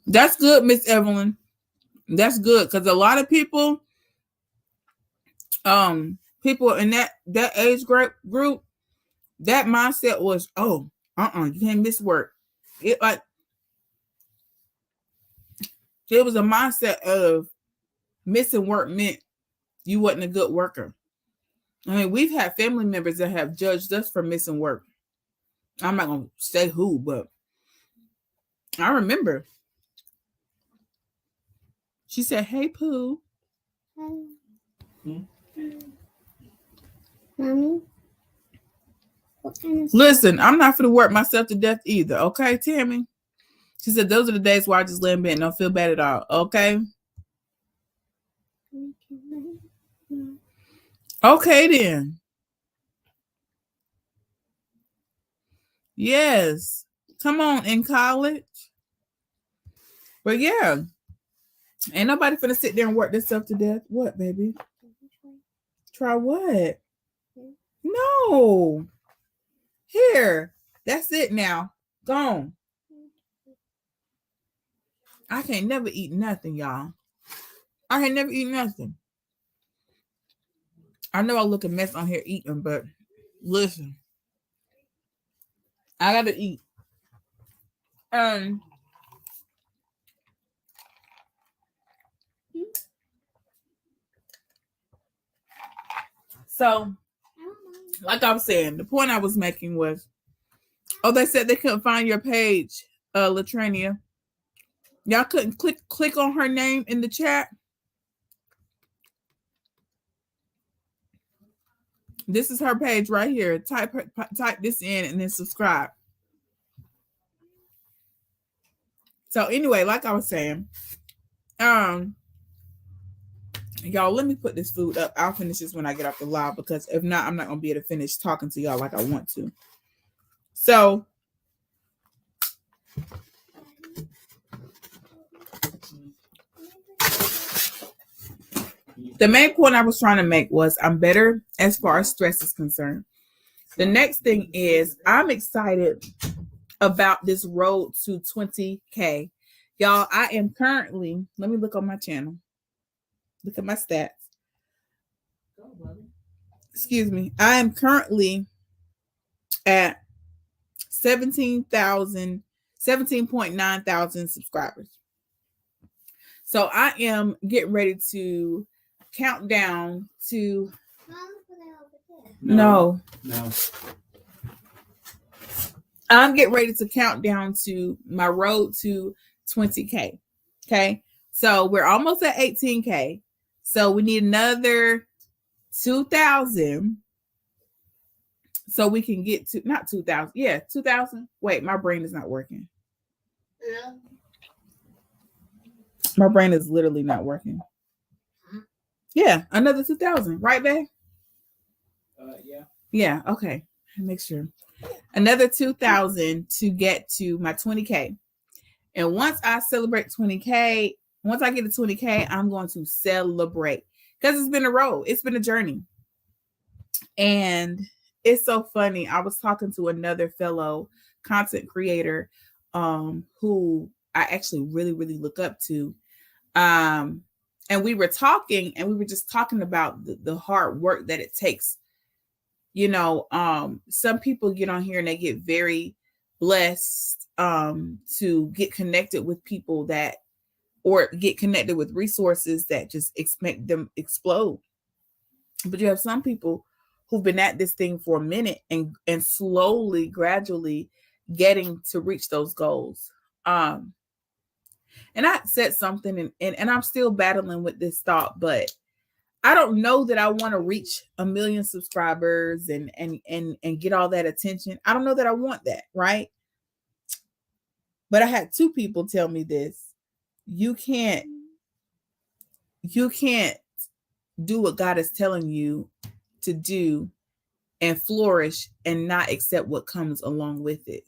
That's good, Miss Evelyn. That's good, because a lot of people in that age group, that mindset was, you can't miss work. It was a mindset of missing work meant you wasn't a good worker. I mean, we've had family members that have judged us for missing work. I'm not gonna say who, but I remember. She said, "Hey, Pooh." Mommy, what kind of Listen, I'm not gonna work myself to death either. Okay, Tammy. She said, those are the days where I just lay in bed and don't feel bad at all. Okay. Okay, then. Yes. Come on, in college. But yeah. Ain't nobody finna sit there and work themselves to death. What, baby? Try what? No. Here. That's it now. Gone. I can't never eat nothing, y'all. I can't never eat nothing. I know I look a mess on here eating, but listen. I gotta eat. So, like I was saying, the point I was making was, they said they couldn't find your page, Latrania. Y'all couldn't click on her name in the chat. This is her page right here. Type this in and then subscribe. So anyway, like I was saying, y'all, let me put this food up. I'll finish this when I get off the live, because if not, I'm not gonna be able to finish talking to y'all like I want to. So the main point I was trying to make was I'm better as far as stress is concerned. The next thing is I'm excited about this road to 20K. Y'all, I am currently, let me look on my channel. Look at my stats. Excuse me. I am currently at 17.9 thousand subscribers. So I am getting ready to count down to no. I'm getting ready to count down to my road to 20K. Okay. So we're almost at 18K. So we need another 2,000. So we can get to, not 2,000. Yeah, 2,000. Wait, my brain is not working. Yeah. My brain is literally not working. Yeah, another 2,000. Right, babe? Yeah. Yeah, okay. Make sure. Another 2,000 to get to my 20K. And once I celebrate 20K, once I get to 20K, I'm going to celebrate. Because it's been a road. It's been a journey. And it's so funny. I was talking to another fellow content creator who I actually really, really look up to. And we were talking, and we were just talking about the hard work that it takes. You know, some people get on here and they get very blessed to get connected with people that, or get connected with resources that just make them explode. But you have some people who've been at this thing for a minute and slowly, gradually getting to reach those goals. And I said something, and I'm still battling with this thought, but I don't know that I want to reach 1 million subscribers and get all that attention. I don't know that I want that, right? But I had 2 people tell me this. You can't do what God is telling you to do and flourish and not accept what comes along with it.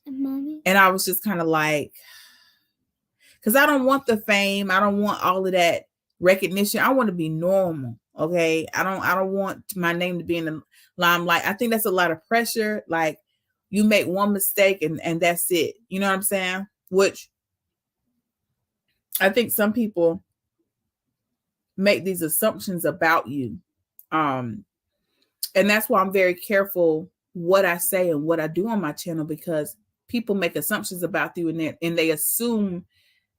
Mommy. And I was just kind of like, because I don't want the fame. I don't want all of that recognition. I want to be normal. Okay. I don't want my name to be in the limelight. I think that's a lot of pressure. Like, you make one mistake and that's it. You know what I'm saying? Which I think some people make these assumptions about you. And that's why I'm very careful what I say and what I do on my channel, because people make assumptions about you and they assume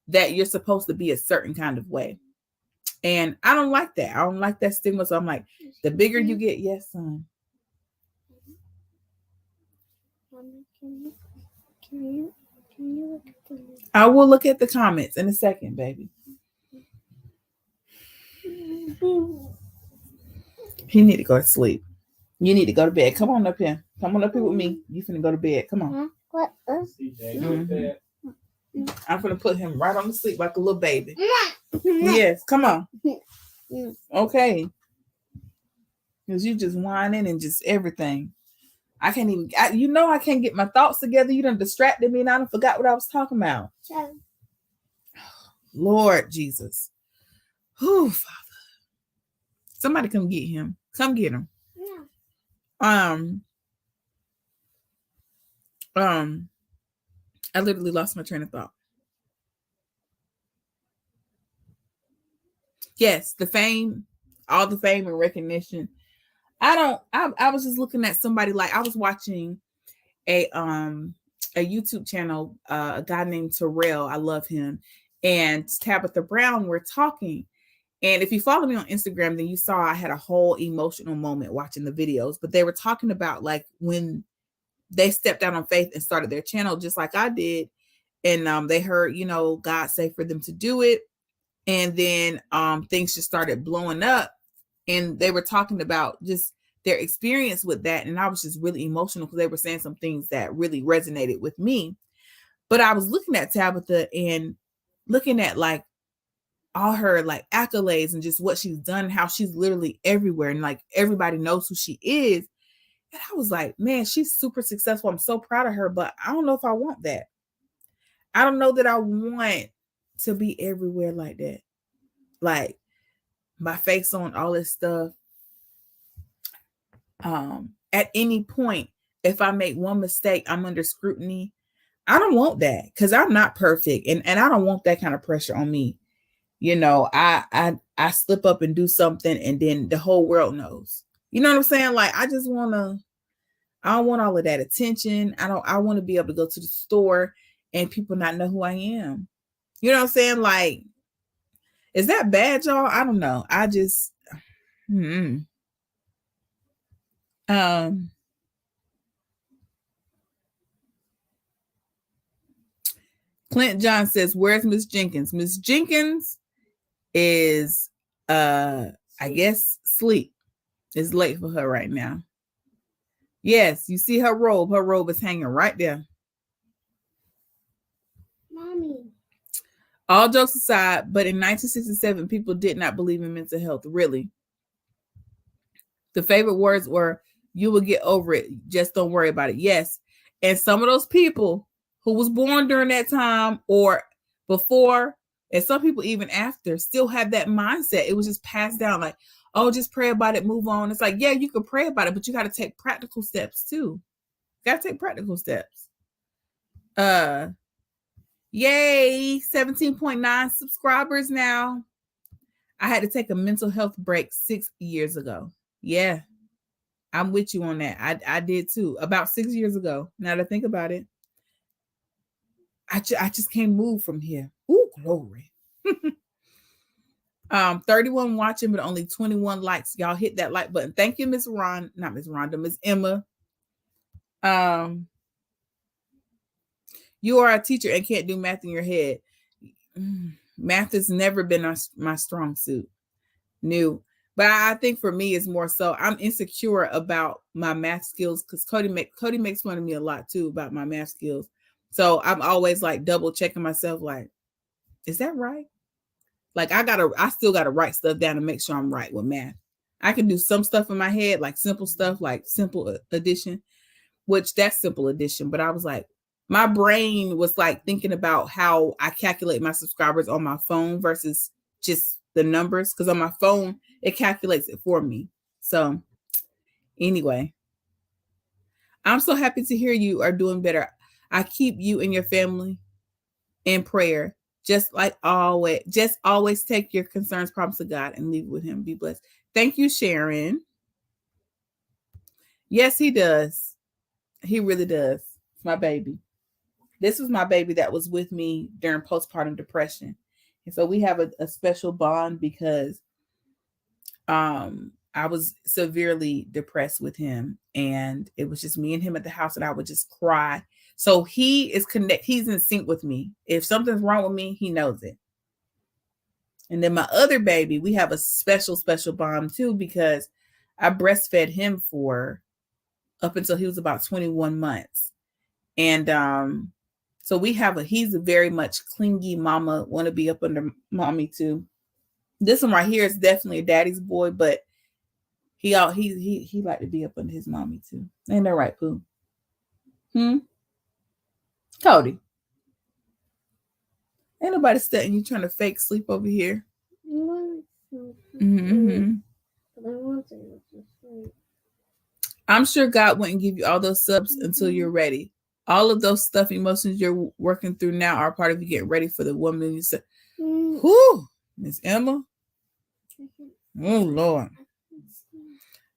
that you're supposed to be a certain kind of way. And I don't like that. I don't like that stigma. So I'm like, the bigger you get, yes, son. Mommy, can you look at the list? I will look at the comments in a second, baby. He need to go to sleep. You need to go to bed. Come on up here. Come on up here with me. You finna go to bed. Come on. Huh? What? Mhm. I'm gonna put him right on the sleep like a little baby. Yes, come on. Okay. Because you just whining and just everything. I can't even, I can't get my thoughts together. You done distracted me and I done forgot what I was talking about. Lord Jesus. Oh, Father. Somebody come get him. Come get him. Yeah. I literally lost my train of thought. Yes, the fame, all the fame and recognition. I was just looking at somebody, like I was watching a YouTube channel, a guy named Terrell. I love him. And Tabitha Brown were talking. And if you follow me on Instagram, then you saw I had a whole emotional moment watching the videos. But they were talking about like when they stepped out on faith and started their channel, just like I did. And they heard, God say for them to do it. And then things just started blowing up. And they were talking about just their experience with that. And I was just really emotional because they were saying some things that really resonated with me. But I was looking at Tabitha and looking at like all her like accolades and just what she's done, how she's literally everywhere. And like everybody knows who she is. And I was like, man, she's super successful. I'm so proud of her, but I don't know if I want that. I don't know that I want to be everywhere like that. Like my face on all this stuff. At any point, if I make one mistake, I'm under scrutiny. I don't want that because I'm not perfect. And I don't want that kind of pressure on me. You know, I slip up and do something and then the whole world knows. You know what I'm saying? Like, I don't want all of that attention. I want to be able to go to the store and people not know who I am. You know what I'm saying? Like, is that bad, y'all? I don't know. I just, Clint John says, where's Miss Jenkins? Miss Jenkins is, I guess, sleep. It's late for her right now. Yes, you see her robe. Her robe is hanging right there. Mommy. All jokes aside, but in 1967, people did not believe in mental health, really. The favorite words were, you will get over it. Just don't worry about it. Yes. And some of those people who was born during that time or before, and some people even after, still have that mindset. It was just passed down like, oh, just pray about it, move on. It's like, yeah, you can pray about it, but you got to take practical steps too. Got to take practical steps. Yay, 17.9 subscribers now. I had to take a mental health break 6 years ago. Yeah, I'm with you on that. I did too. About 6 years ago. Now that I think about it, I just can't move from here. Ooh, glory. 31 watching, but only 21 likes. Y'all hit that like button. Thank you, Miss Ron. Not Miss Rhonda, Miss Emma. You are a teacher and can't do math in your head. Math has never been my strong suit. New. But I think for me, it's more so I'm insecure about my math skills because Cody makes fun of me a lot too about my math skills. So I'm always like double checking myself, like, is that right? Like I still gotta write stuff down to make sure I'm right with math. I can do some stuff in my head, like simple stuff, like simple addition, which that's simple addition. But I was like, my brain was like thinking about how I calculate my subscribers on my phone versus just the numbers. Because on my phone, it calculates it for me. So anyway, I'm so happy to hear you are doing better. I keep you and your family in prayer. Just always take your concerns, problems to God and leave with him. Be blessed. Thank you, Sharon. Yes, he does. He really does. It's my baby. This was my baby that was with me during postpartum depression. And so we have a special bond because I was severely depressed with him. And it was just me and him at the house and I would just cry. So he's in sync with me. If something's wrong with me, he knows it. And then my other baby, we have a special bond too, because I breastfed him for up until he was about 21 months. And so he's a very much clingy mama, want to be up under mommy too. This one right here is definitely a daddy's boy, but he like to be up under his mommy too. Ain't that right, Pooh? Cody. Ain't nobody studying you trying to fake sleep over here. I'm sure God wouldn't give you all those subs until you're ready. All of those stuff, emotions you're working through now are part of you getting ready for the 1 million. Whoo, Miss Emma. Oh, Lord.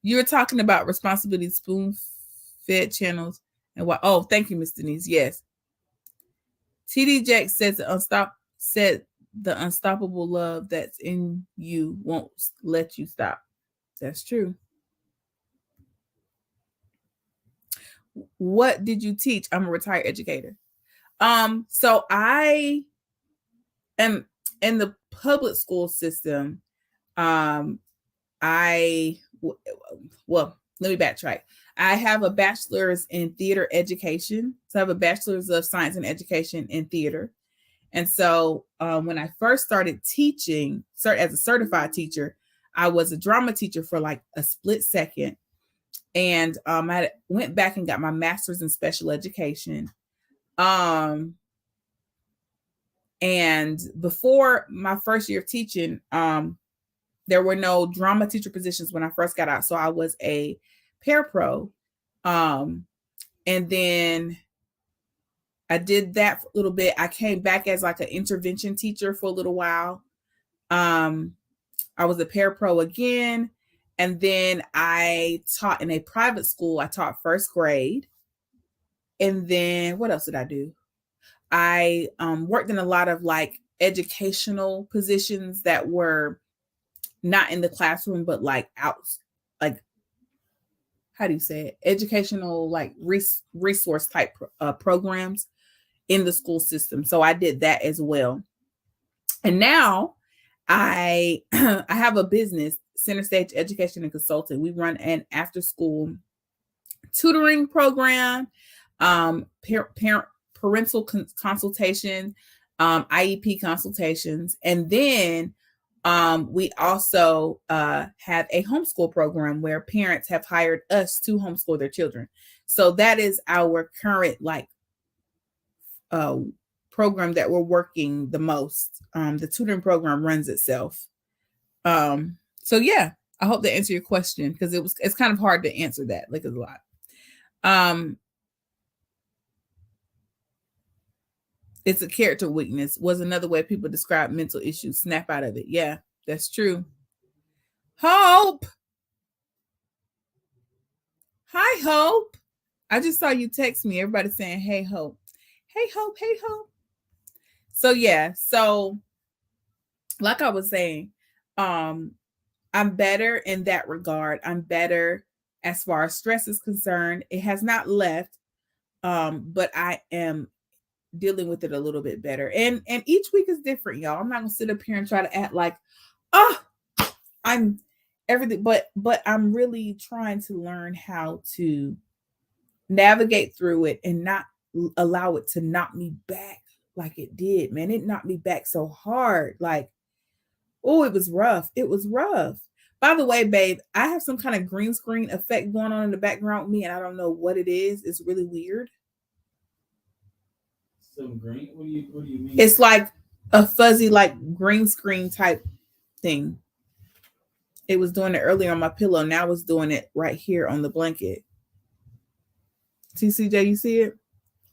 You were talking about responsibility, spoon-fed channels, and what? Oh, thank you, Miss Denise. Yes. TD Jack says the unstoppable love that's in you won't let you stop. That's true. What did you teach? I'm a retired educator. So I am in the public school system. let me backtrack. I have a bachelor's in theater education. So I have a bachelor's of science and education in theater. And so when I first started teaching, as a certified teacher, I was a drama teacher for like a split second. And I went back and got my master's in special education. And before my first year of teaching, there were no drama teacher positions when I first got out. So I was a parapro. And then I did that for a little bit. I came back as like an intervention teacher for a little while. I was a parapro again. And then I taught in a private school. I taught first grade. And then what else did I do? I worked in a lot of like educational positions that were not in the classroom, but like out, like, how do you say it? Educational, like resource type programs in the school system. So I did that as well. And now I have a business, Center Stage Education and Consulting. We run an after school tutoring program, parental consultation, IEP consultations. And then we also have a homeschool program where parents have hired us to homeschool their children. So that is our current like program that we're working the most. The tutoring program runs itself. So yeah, I hope that answered your question, because it's kind of hard to answer that. Like, it's a lot. It's a character weakness was another way people describe mental issues. Snap out of it. Yeah, that's true. Hope. Hi, Hope. I just saw you text me. Everybody saying, hey, Hope. Hey, Hope. Hey, Hope. So yeah. So like I was saying, I'm better in that regard. I'm better as far as stress is concerned. It has not left, but I am dealing with it a little bit better. And each week is different, y'all. I'm not gonna sit up here and try to act like, I'm everything, but I'm really trying to learn how to navigate through it and not allow it to knock me back like it did. Man, it knocked me back so hard. Like, oh, it was rough. It was rough. By the way, babe, I have some kind of green screen effect going on in the background with me, and I don't know what it is. It's really weird. Some green? What do you mean? It's like a fuzzy, like green screen type thing. It was doing it earlier on my pillow. Now it's doing it right here on the blanket. TCJ, you see it?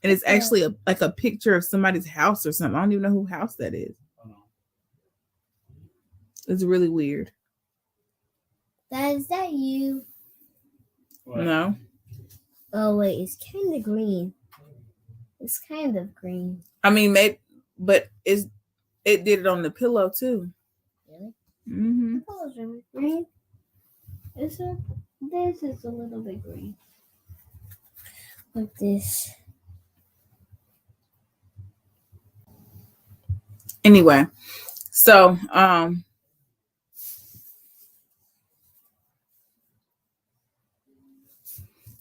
And it's actually like a picture of somebody's house or something. I don't even know whose house that is. It's really weird. Is that you? What? No. Oh wait, it's kind of green. It's kind of green. I mean, maybe, but it did it on the pillow too. Really? Mm-hmm. I thought it was really green. This is a little bit green. Like this. Anyway, so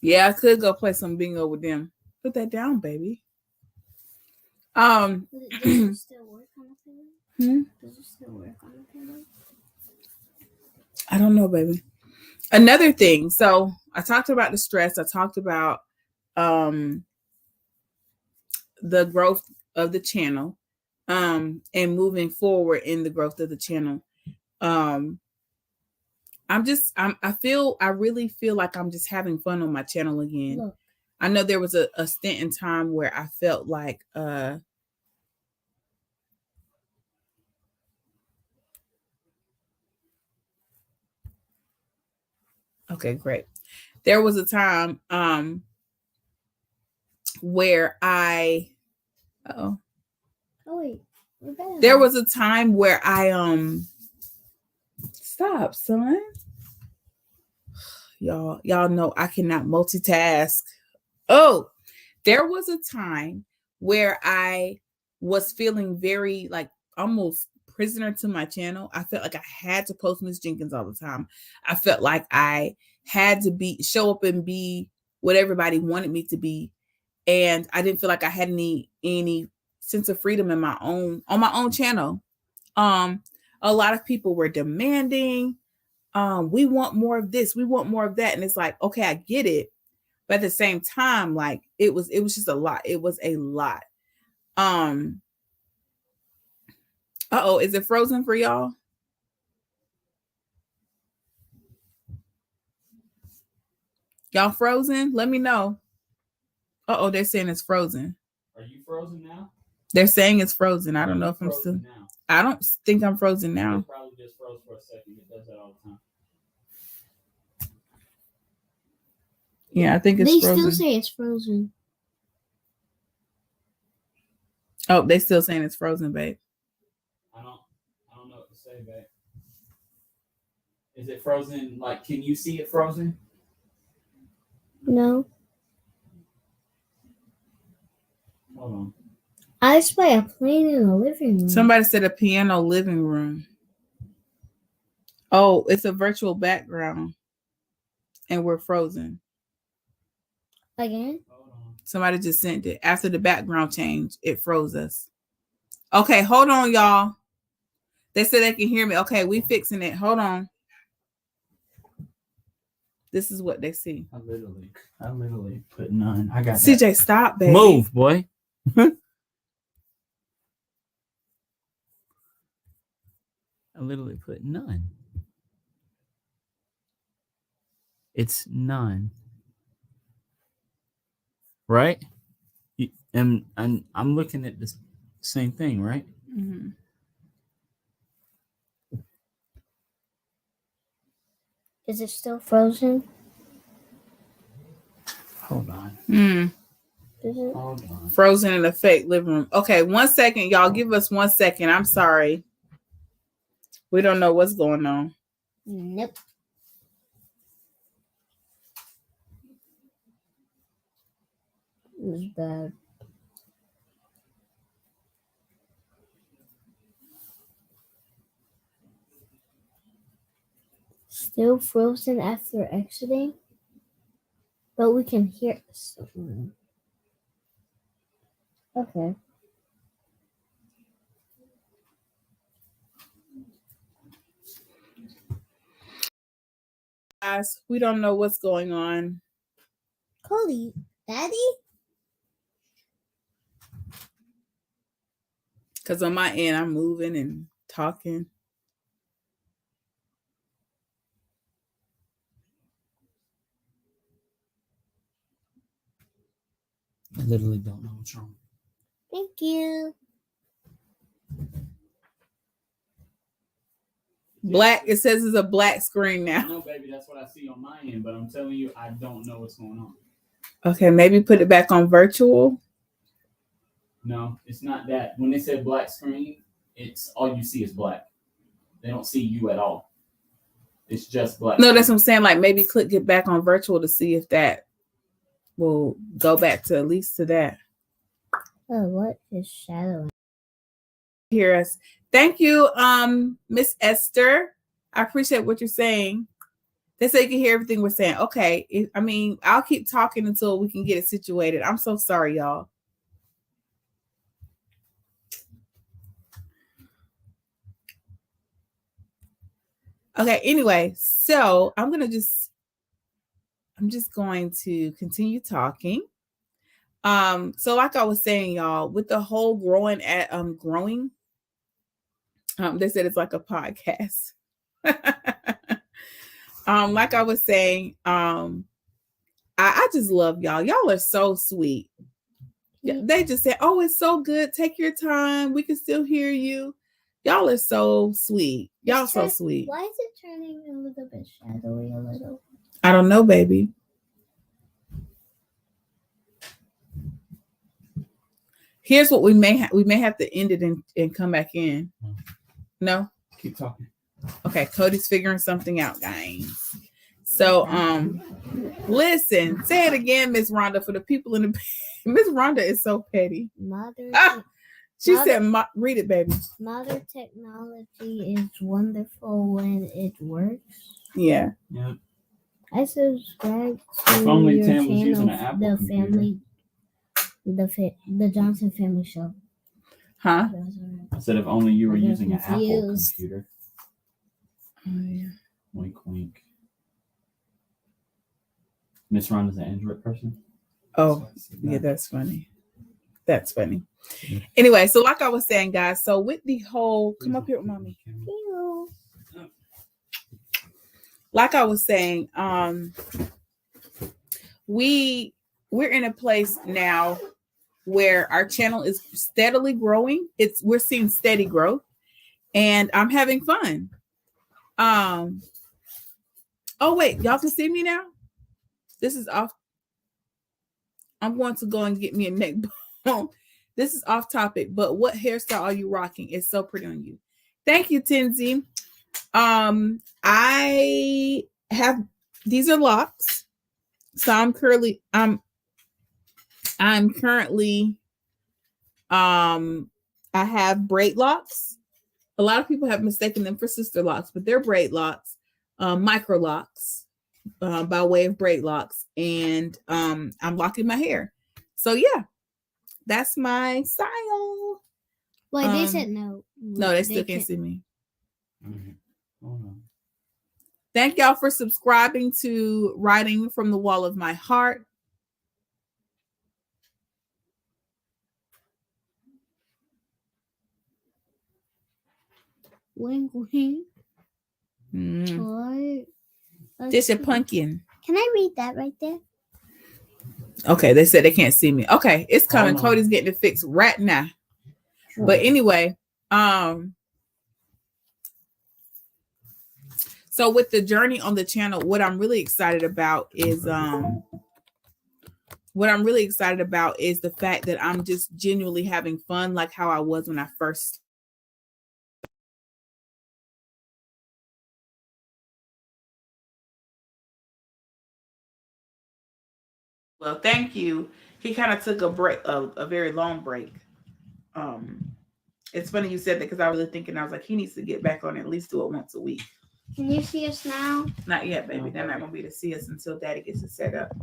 yeah, I could go play some bingo with them. Put that down, baby. Does it still work on the pillow? Does it still work on the pillow? I don't know, baby. Another thing. So I talked about the stress. I talked about the growth of the channel, and moving forward in the growth of the channel. I really feel like I'm just having fun on my channel again. Look. I know there was a stint in time where I felt like okay, great. There was a time where Oh wait, there was a time where I stop, son. Y'all know I cannot multitask. Oh, there was a time where I was feeling very like almost prisoner to my channel. I felt like I had to post Miss Jenkins all the time. I felt like I had to show up and be what everybody wanted me to be. And I didn't feel like I had any sense of freedom on my own channel. A lot of people were demanding, we want more of this, we want more of that. And it's like, okay, I get it. But at the same time, like it was just a lot. It was a lot. Is it frozen for y'all? Y'all frozen? Let me know. They're saying it's frozen. Are you frozen now? They're saying it's frozen. I don't know if I'm still. Now? I don't think I'm frozen now. It probably just froze for a second. It does that all the time. Yeah, I think it's frozen. They still say it's frozen. Oh, they still saying it's frozen, babe. I don't know what to say, babe. Is it frozen? Like, can you see it frozen? No. Hold on. I spy a plane in the living room. Somebody said a piano living room. Oh, it's a virtual background. And we're frozen. Again? Hold on. Somebody just sent it. After the background change, it froze us. Okay, hold on, y'all. They said they can hear me. Okay, we fixing it. Hold on. This is what they see. I literally put none. I got CJ, that. stop, baby. Move, boy. I literally put none. It's none. Right? And I'm looking at the same thing, right? Mm-hmm. Is it still frozen? Hold on. Is it? Hold on. Frozen in a fake living room. Okay, 1 second, y'all. Give us 1 second. I'm sorry. We don't know what's going on. Nope. It was bad. Still frozen after exiting, but we can hear something. Okay. Guys, we don't know what's going on. Cody, Daddy? Because on my end, I'm moving and talking. I literally don't know what's wrong. Thank you. Black, it says it's a black screen now. No, baby, that's what I see on my end, but I'm telling you, I don't know what's going on. Okay, maybe put it back on virtual. No, it's not that. When they say black screen, it's all you see is black. They don't see you at all. It's just black. No, that's what I'm saying. Like maybe click it back on virtual to see if that will go back to at least to that. Oh, what is shadowing? Hear us. Thank you, Miss Esther. I appreciate what you're saying. They say you can hear everything we're saying. Okay. I'll keep talking until we can get it situated. I'm so sorry, y'all. Okay, anyway, so I'm just going to continue talking. So like I was saying, y'all, with the whole growing, they said it's like a podcast. Like I was saying, I just love y'all. Y'all are so sweet. They just said, "Oh, it's so good. Take your time. We can still hear you." Y'all are so sweet. Y'all so sweet. Why is it turning a little bit shadowy a little? I don't know, baby. Here's what we may have to end it and come back in. No? Keep talking. Okay, Cody's figuring something out, guys. So, listen, say it again, Miss Rhonda, for the people in the Miss Rhonda is so petty. She said, read it, baby. Modern technology is wonderful when it works. Yeah. Yep. I subscribe If to only your Tim was using channel, an Apple computer. the Johnson Family Show. Huh? I said if only you were I got using an Apple confused. computer. Oh, yeah. Wink, wink. Miss Rhonda's an Android person. Oh, yeah, that's funny. That's funny. Anyway, so like I was saying, guys, so with the whole, come up here with mommy. Like I was saying, we're in a place now where our channel is steadily growing. We're seeing steady growth, and I'm having fun. Oh wait, y'all can see me now? This is off. I'm going to go and get me a neck bone. This is off topic, but what hairstyle are you rocking? It's so pretty on you. Thank you, Tinsy. I have, these are locks. So I'm currently I have braid locks. A lot of people have mistaken them for sister locks, but they're braid locks, micro locks, by way of braid locks, and I'm locking my hair. So yeah, that's my style. Wait, they said no. No, they still can't see me. Mm-hmm. Hold on. Thank y'all for subscribing to Writing from the Wall of My Heart. Wink, wink. What? This a pumpkin. Can I read that right there? Okay, they said they can't see me. Okay, it's coming. Hold on. Cody's getting it fixed right now. Sure. But anyway, so with the journey on the channel, what I'm really excited about is the fact that I'm just genuinely having fun, like how I was when I first. Well, thank you. He kind of took a break, a very long break. It's funny you said that because I was really thinking, I was like, he needs to get back on, at least do it once a week. Can you see us now? Not yet, baby. They're not going to be able to see us until Daddy gets it set up.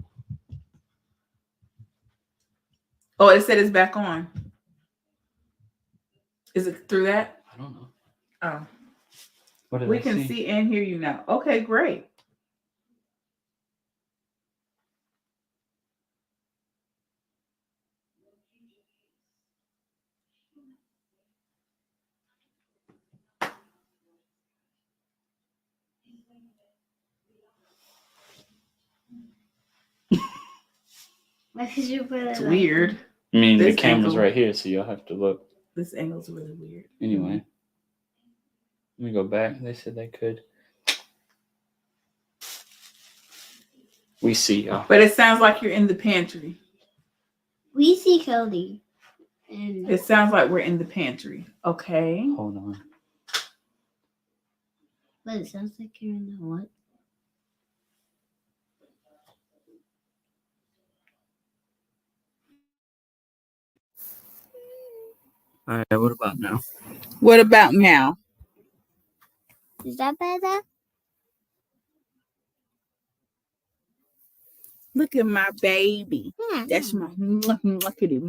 Oh, it said it's back on. Is it through that? I don't know. Oh. What did We I can see and hear you now. Okay, great. Why did you put it It's like weird. I mean, This the camera's angle. right here, so you'll have to look. This angle's really weird. Anyway, let me go back. They said they could. We see y'all. But it sounds like you're in the pantry. We see Cody. And It sounds like we're in the pantry. Okay. Hold on. but it sounds like you're in the what? All right, what about now? What about now? Is that better? Look at my baby. Yeah. That's my look at it.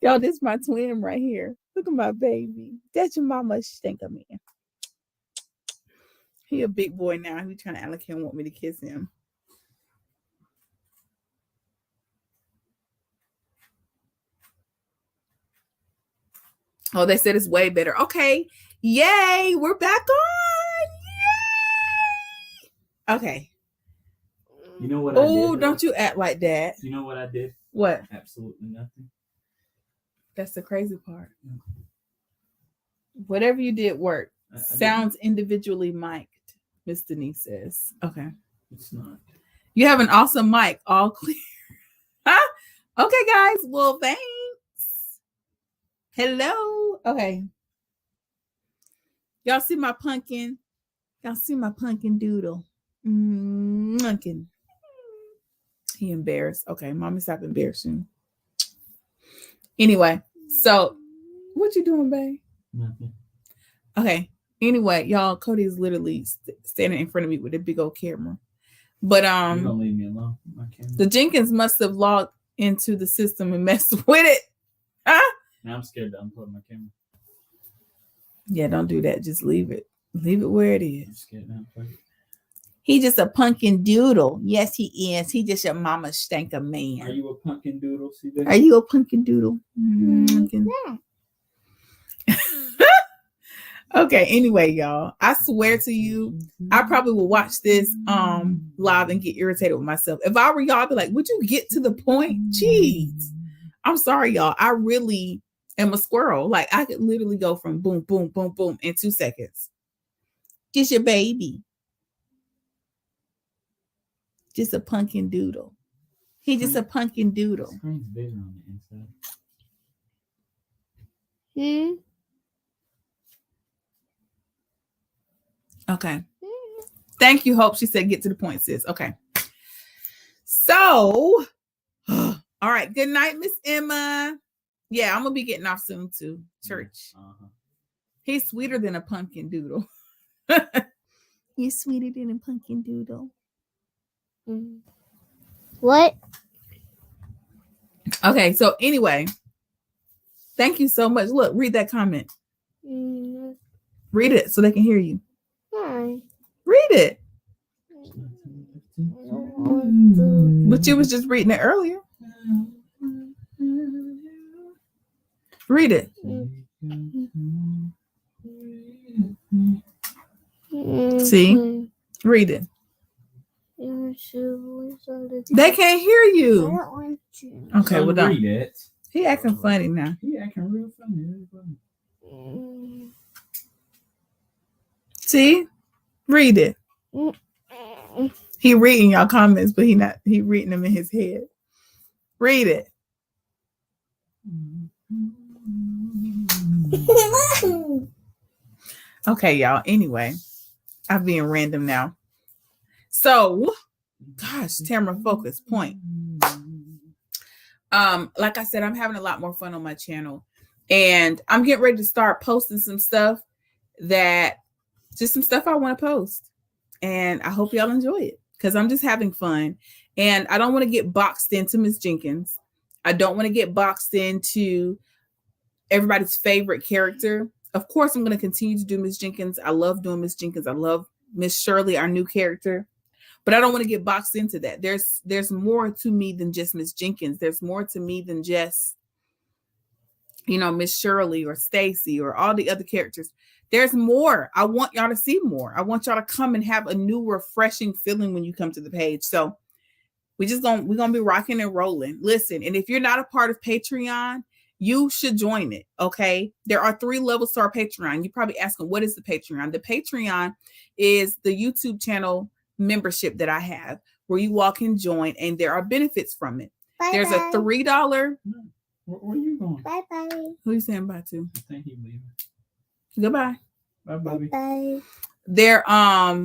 Y'all, this is my twin right here. Look at my baby. That's your mama stinker man. He a big boy now. He trying to act like he don't want me to kiss him. Oh, they said it's way better. Okay. Yay. We're back on. Yay. Okay. You know what I did? Oh, don't you act like that. You know what I did? What? Absolutely nothing. That's the crazy part. Whatever you did worked. Sounds individually mic'd, Miss Denise says. Okay. It's not. You have an awesome mic. All clear. Huh? Okay, guys. Well, thanks. Hello. Okay. Y'all see my pumpkin? Y'all see my pumpkin doodle? Pumpkin. He embarrassed. Okay, mommy, stop embarrassing. Anyway, so what you doing, babe? Nothing. Okay. Anyway, y'all, Cody's literally standing in front of me with a big old camera. But You don't leave me alone. I can't. the Jenkins must have logged into the system and messed with it. Huh? Now I'm scared to unplug my camera. Yeah, don't do that. Just leave it. Leave it where it is. I'm scared to unplug it. He just a pumpkin doodle. Yes, he is. He just your mama stanker man. Are you a pumpkin doodle, CJ? Are you a pumpkin doodle? Okay, anyway, y'all. I swear to you, I probably will watch this live and get irritated with myself. If I were y'all, I'd be like, would you get to the point? Jeez. I'm sorry, y'all. I really am a squirrel. Like, I could literally go from boom, boom, boom, boom in 2 seconds. Just your baby. Just a pumpkin doodle. He just a pumpkin doodle. The screen's bigger on the inside. Okay. Thank you, Hope. She said, get to the point, sis. Okay. So, all right. Good night, Miss Emma. Yeah, I'm going to be getting off soon, too. Church. Uh-huh. He's sweeter than a pumpkin doodle. He's sweeter than a pumpkin doodle. What? Okay, so anyway, thank you so much. Look, read that comment. Read it so they can hear you. Why? Read it. But you was just reading it earlier. Read it. See? Read it. They can't hear I you. don't want to. Okay, well done. Read it. He acting funny now. He acting real funny. See? Read it. He reading y'all comments, but he reading them in his head. Read it. Okay, y'all. Anyway, I'm being random now. So, gosh, Tamara, focus, point. Like I said, I'm having a lot more fun on my channel, and I'm getting ready to start posting some stuff just some stuff I want to post, and I hope y'all enjoy it because I'm just having fun, and I don't want to get boxed into Miss Jenkins. I don't want to get boxed into everybody's favorite character. Of course, I'm going to continue to do Miss Jenkins. I love doing Miss Jenkins. I love Miss Shirley, our new character. But I don't want to get boxed into that. There's more to me than just Miss Jenkins. There's more to me than just, Miss Shirley or Stacy or all the other characters. There's more. I want y'all to see more. I want y'all to come and have a new, refreshing feeling when you come to the page. So we're gonna be rocking and rolling. Listen, and if you're not a part of Patreon, you should join it. Okay. There are 3 levels to our Patreon. You're probably asking, what is the Patreon? The Patreon is the YouTube channel membership that I have where you all can join and there are benefits from it. There's a $3. Where are you going? Bye-bye. Who are you saying bye to? I think he's leaving. Goodbye. Bye, Bobby. Bye. There are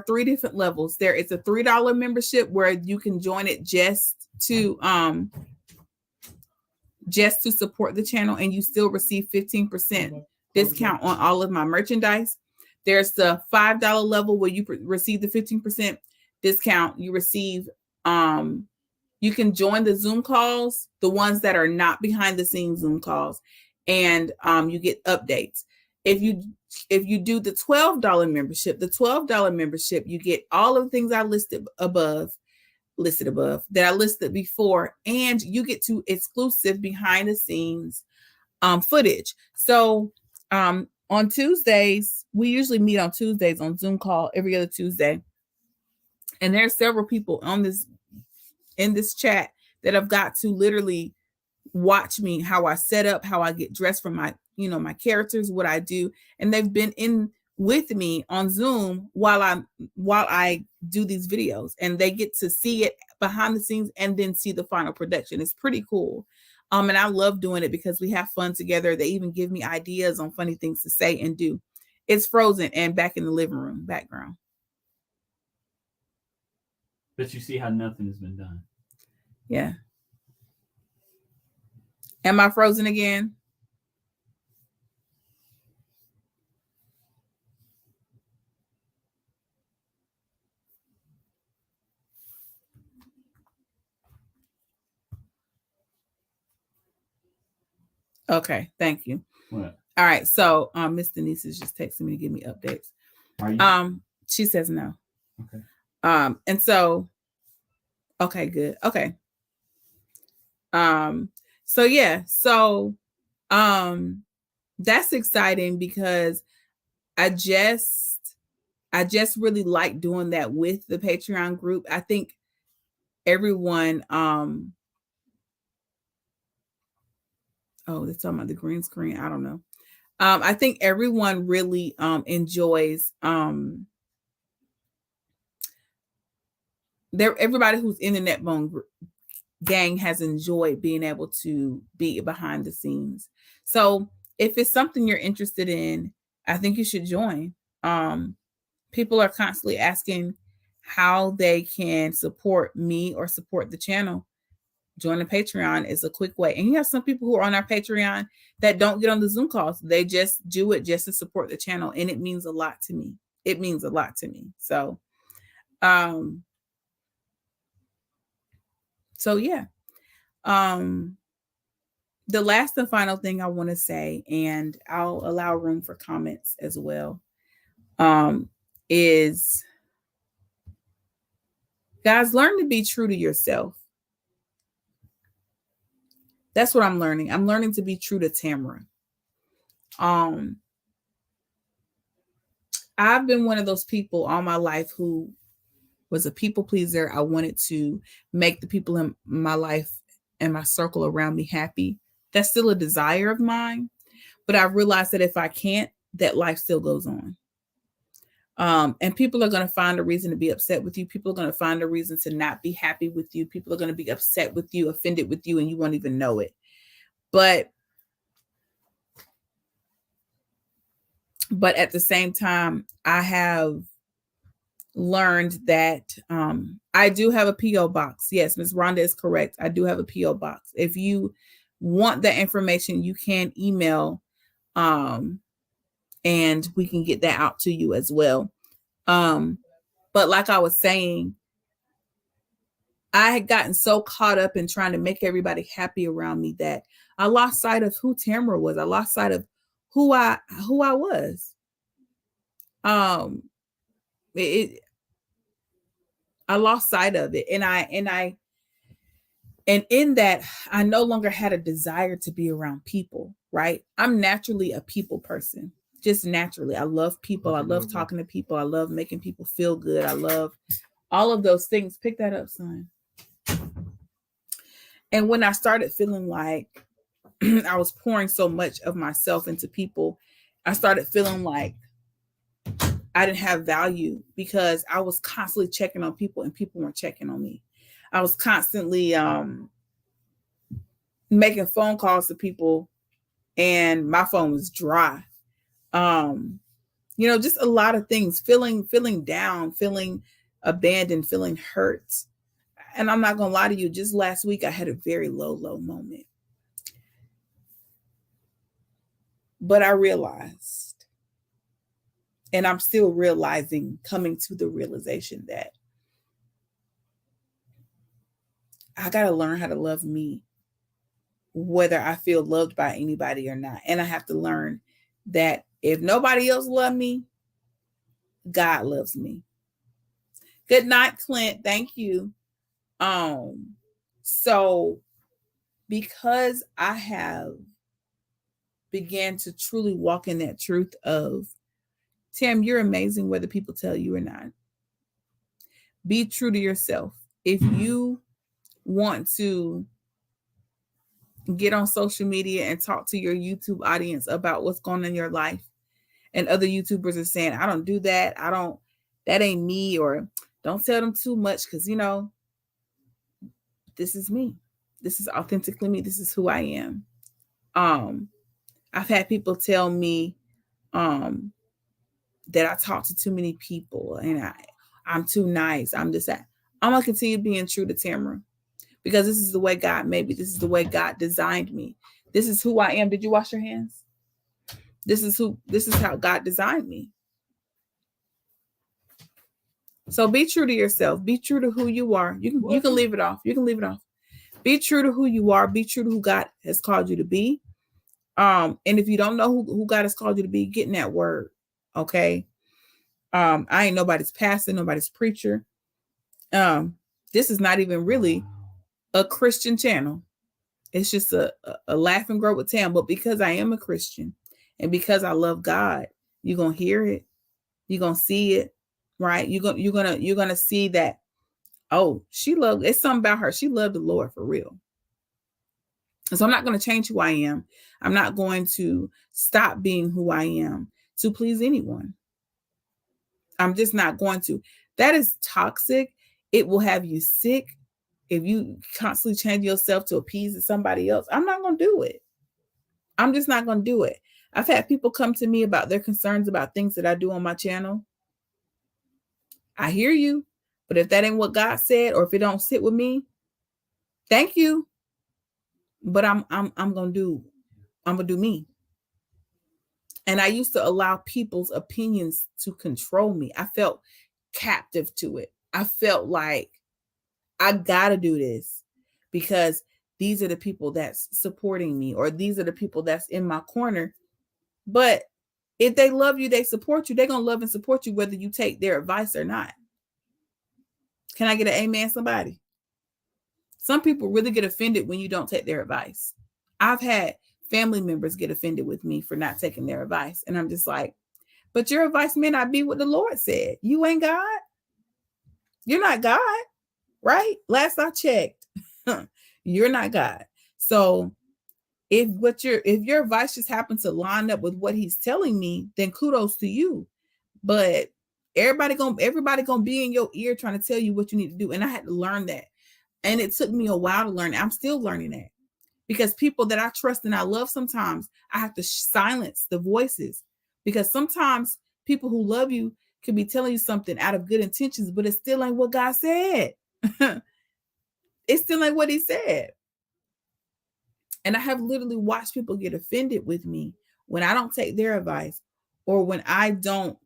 3 different levels. There is a $3 membership where you can join it just to support the channel and you still receive 15% discount on all of my merchandise. There's the $5 level where you receive the 15% discount. You receive, you can join the Zoom calls, the ones that are not behind the scenes Zoom calls, and you get updates. If you do the $12 membership, you get all of the things I listed above that I listed before, and you get to exclusive behind the scenes footage. So on Tuesdays, we usually meet on Tuesdays on Zoom call every other Tuesday. And there's several people in this chat that have got to literally watch me, how I set up, how I get dressed for my, my characters, what I do. And they've been in with me on Zoom while I do these videos, and they get to see it behind the scenes and then see the final production. It's pretty cool. And I love doing it because we have fun together. They even give me ideas on funny things to say and do. It's Frozen and back in the living room background. But you see how nothing has been done. Yeah. Am I frozen again? Okay, thank you. What? All right, so Miss Denise is just texting me to give me updates. Are you? She says no. Okay. And so, okay, good. Okay. So yeah, so that's exciting because I just really like doing that with the Patreon group. I think everyone oh, they're talking about the green screen. I don't know. I think everyone really enjoys everybody who's in the Netbone gang has enjoyed being able to be behind the scenes. So if it's something you're interested in, I think you should join. People are constantly asking how they can support me or support the channel. Joining Patreon is a quick way. And you have some people who are on our Patreon that don't get on the Zoom calls. They just do it just to support the channel. And it means a lot to me. It means a lot to me. So yeah. The last and final thing I want to say, and I'll allow room for comments as well, is guys, learn to be true to yourself. That's what I'm learning. I'm learning to be true to Tamara. I've been one of those people all my life who was a people pleaser. I wanted to make the people in my life and my circle around me happy. That's still a desire of mine. But I realized that if I can't, that life still goes on. And people are going to find a reason to be upset with you. People are going to find a reason to not be happy with you. People are going to be upset with you, offended with you, and you won't even know it. But at the same time, I have learned that I do have a P.O. box. Yes, Ms. Rhonda is correct. I do have a P.O. box. If you want that information, you can email and we can get that out to you as well. But like I was saying, I had gotten so caught up in trying to make everybody happy around me that I lost sight of who Tamara was. I lost sight of who I was. I lost sight of it. And in that, I no longer had a desire to be around people, right? I'm naturally a people person, just naturally. I love people. I love talking to people. I love making people feel good. I love all of those things. Pick that up, son. And when I started feeling like I was pouring so much of myself into people, I started feeling like I didn't have value because I was constantly checking on people and people weren't checking on me. I was constantly making phone calls to people and my phone was dry. Just a lot of things, feeling down, feeling abandoned, feeling hurt. And I'm not going to lie to you, just last week, I had a very low moment. But I realized, and I'm still realizing, coming to the realization that I got to learn how to love me, whether I feel loved by anybody or not. And I have to learn that if nobody else loves me, God loves me. Good night, Clint. Thank you. So because I have began to truly walk in that truth of, Tim, you're amazing whether people tell you or not. Be true to yourself. If you want to get on social media and talk to your YouTube audience about what's going on in your life, and other YouTubers are saying, I don't do that. That ain't me, or don't tell them too much because, this is me. This is authentically me. This is who I am. I've had people tell me that I talk to too many people and I'm too nice. I'm just that. I'm going to continue being true to Tamara because this is the way God made me. This is the way God designed me. This is who I am. Did you wash your hands? This is how God designed me. So be true to yourself. Be true to who you are. You can leave it off. You can leave it off. Be true to who you are. Be true to who God has called you to be. And if you don't know who God has called you to be, get in that word. Okay. I ain't nobody's pastor, nobody's preacher. This is not even really a Christian channel. It's just a laugh and grow with Tam. But because I am a Christian and because I love God, you're gonna hear it, you're gonna see it, right? You're gonna see that. Oh, it's something about her. She loved the Lord for real. And so I'm not going to change who I am. I'm not going to stop being who I am to please anyone. I'm just not going to. That is toxic. It will have you sick if you constantly change yourself to appease somebody else. I'm not going to do it. I'm just not going to do it. I've had people come to me about their concerns about things that I do on my channel. I hear you, but if that ain't what God said, or if it don't sit with me, thank you. But I'm gonna do me. And I used to allow people's opinions to control me. I felt captive to it. I felt like I gotta do this because these are the people that's supporting me, or these are the people that's in my corner. But if they love you, they support you, they're gonna love and support you whether you take their advice or not. Can I get an amen, somebody? Some people really get offended when you don't take their advice. I've had family members get offended with me for not taking their advice. And I'm just like, but your advice may not be what the Lord said. You ain't God. You're not God, right? Last I checked, you're not God. So if your advice just happens to line up with what he's telling me, then kudos to you. But everybody gonna be in your ear trying to tell you what you need to do. And I had to learn that. And it took me a while to learn. I'm still learning that because people that I trust and I love, sometimes I have to silence the voices, because sometimes people who love you could be telling you something out of good intentions, but it still ain't what God said. It still ain't what he said. And I have literally watched people get offended with me when I don't take their advice, or when I don't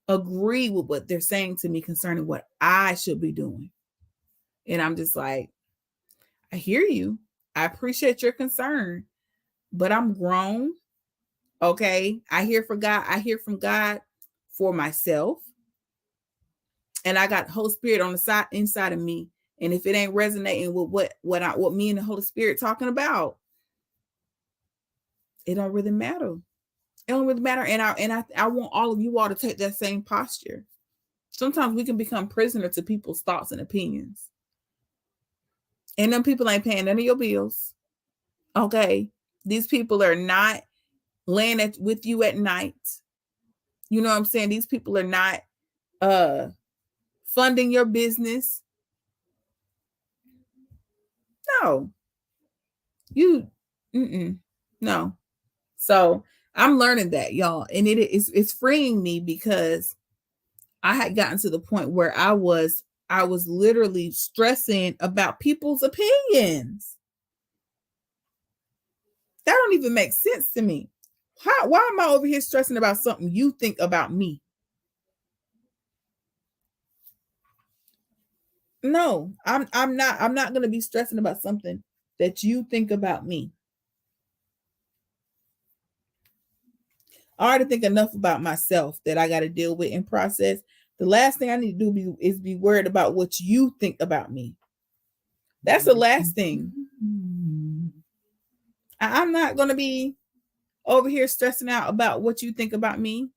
agree with what they're saying to me concerning what I should be doing. And I'm just like, I hear you. I appreciate your concern, but I'm grown. Okay. I hear from God. I hear from God for myself. And I got the Holy Spirit on the side inside of me. And if it ain't resonating with what me and the Holy Spirit talking about, it don't really matter. It don't really matter. And I want all of you all to take that same posture. Sometimes we can become prisoner to people's thoughts and opinions. And them people ain't paying none of your bills. Okay. These people are not laying with you at night. You know what I'm saying? These people are not funding your business. No. No. So I'm learning that, y'all. And it's freeing me, because I had gotten to the point where I was literally stressing about people's opinions. That don't even make sense to me. Why am I over here stressing about something you think about me? No, I'm not going to be stressing about something that you think about me. I already think enough about myself that I got to deal with and process. The last thing I need to do is be worried about what you think about me. That's the last thing. I'm not going to be over here stressing out about what you think about me.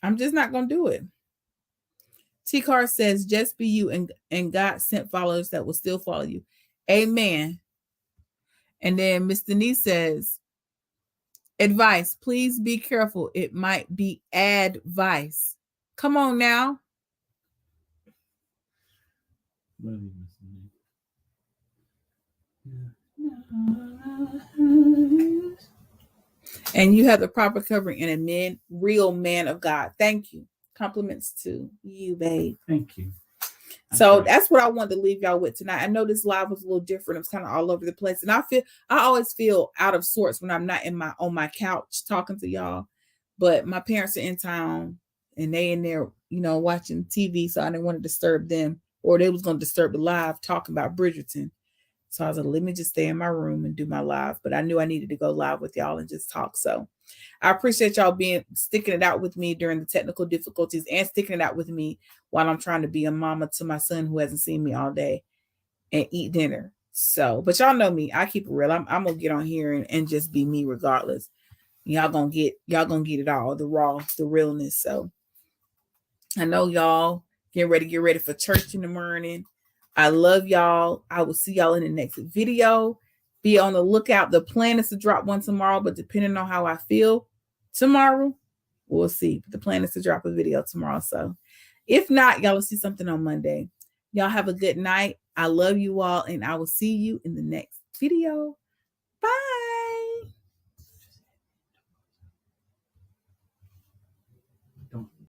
I'm just not going to do it. T-Car says, just be you, and God sent followers that will still follow you. Amen. And then Miss Denise says, advice, please be careful. It might be advice. Come on now. And you have the proper covering and a real man of God. Thank you. Compliments to you, babe. Thank you. So that's what I wanted to leave y'all with tonight. I know this live was a little different. It was kind of all over the place. And I always feel out of sorts when I'm not on my couch talking to y'all. But my parents are in town and they in there, watching TV. So I didn't want to disturb them, or they was going to disturb the live talking about Bridgerton. So I was like, let me just stay in my room and do my live. But I knew I needed to go live with y'all and just talk. So I appreciate y'all sticking it out with me during the technical difficulties and sticking it out with me while I'm trying to be a mama to my son who hasn't seen me all day and eat dinner. So, but y'all know me, I keep it real. I'm gonna get on here and just be me regardless. Y'all gonna get it all, the raw, the realness. So I know y'all get ready for church in the morning. I love y'all. I will see y'all in the next video. Be on the lookout. The plan is to drop one tomorrow, but depending on how I feel tomorrow, we'll see. The plan is to drop a video tomorrow. So if not, y'all will see something on Monday. Y'all have a good night. I love you all, and I will see you in the next video. Bye.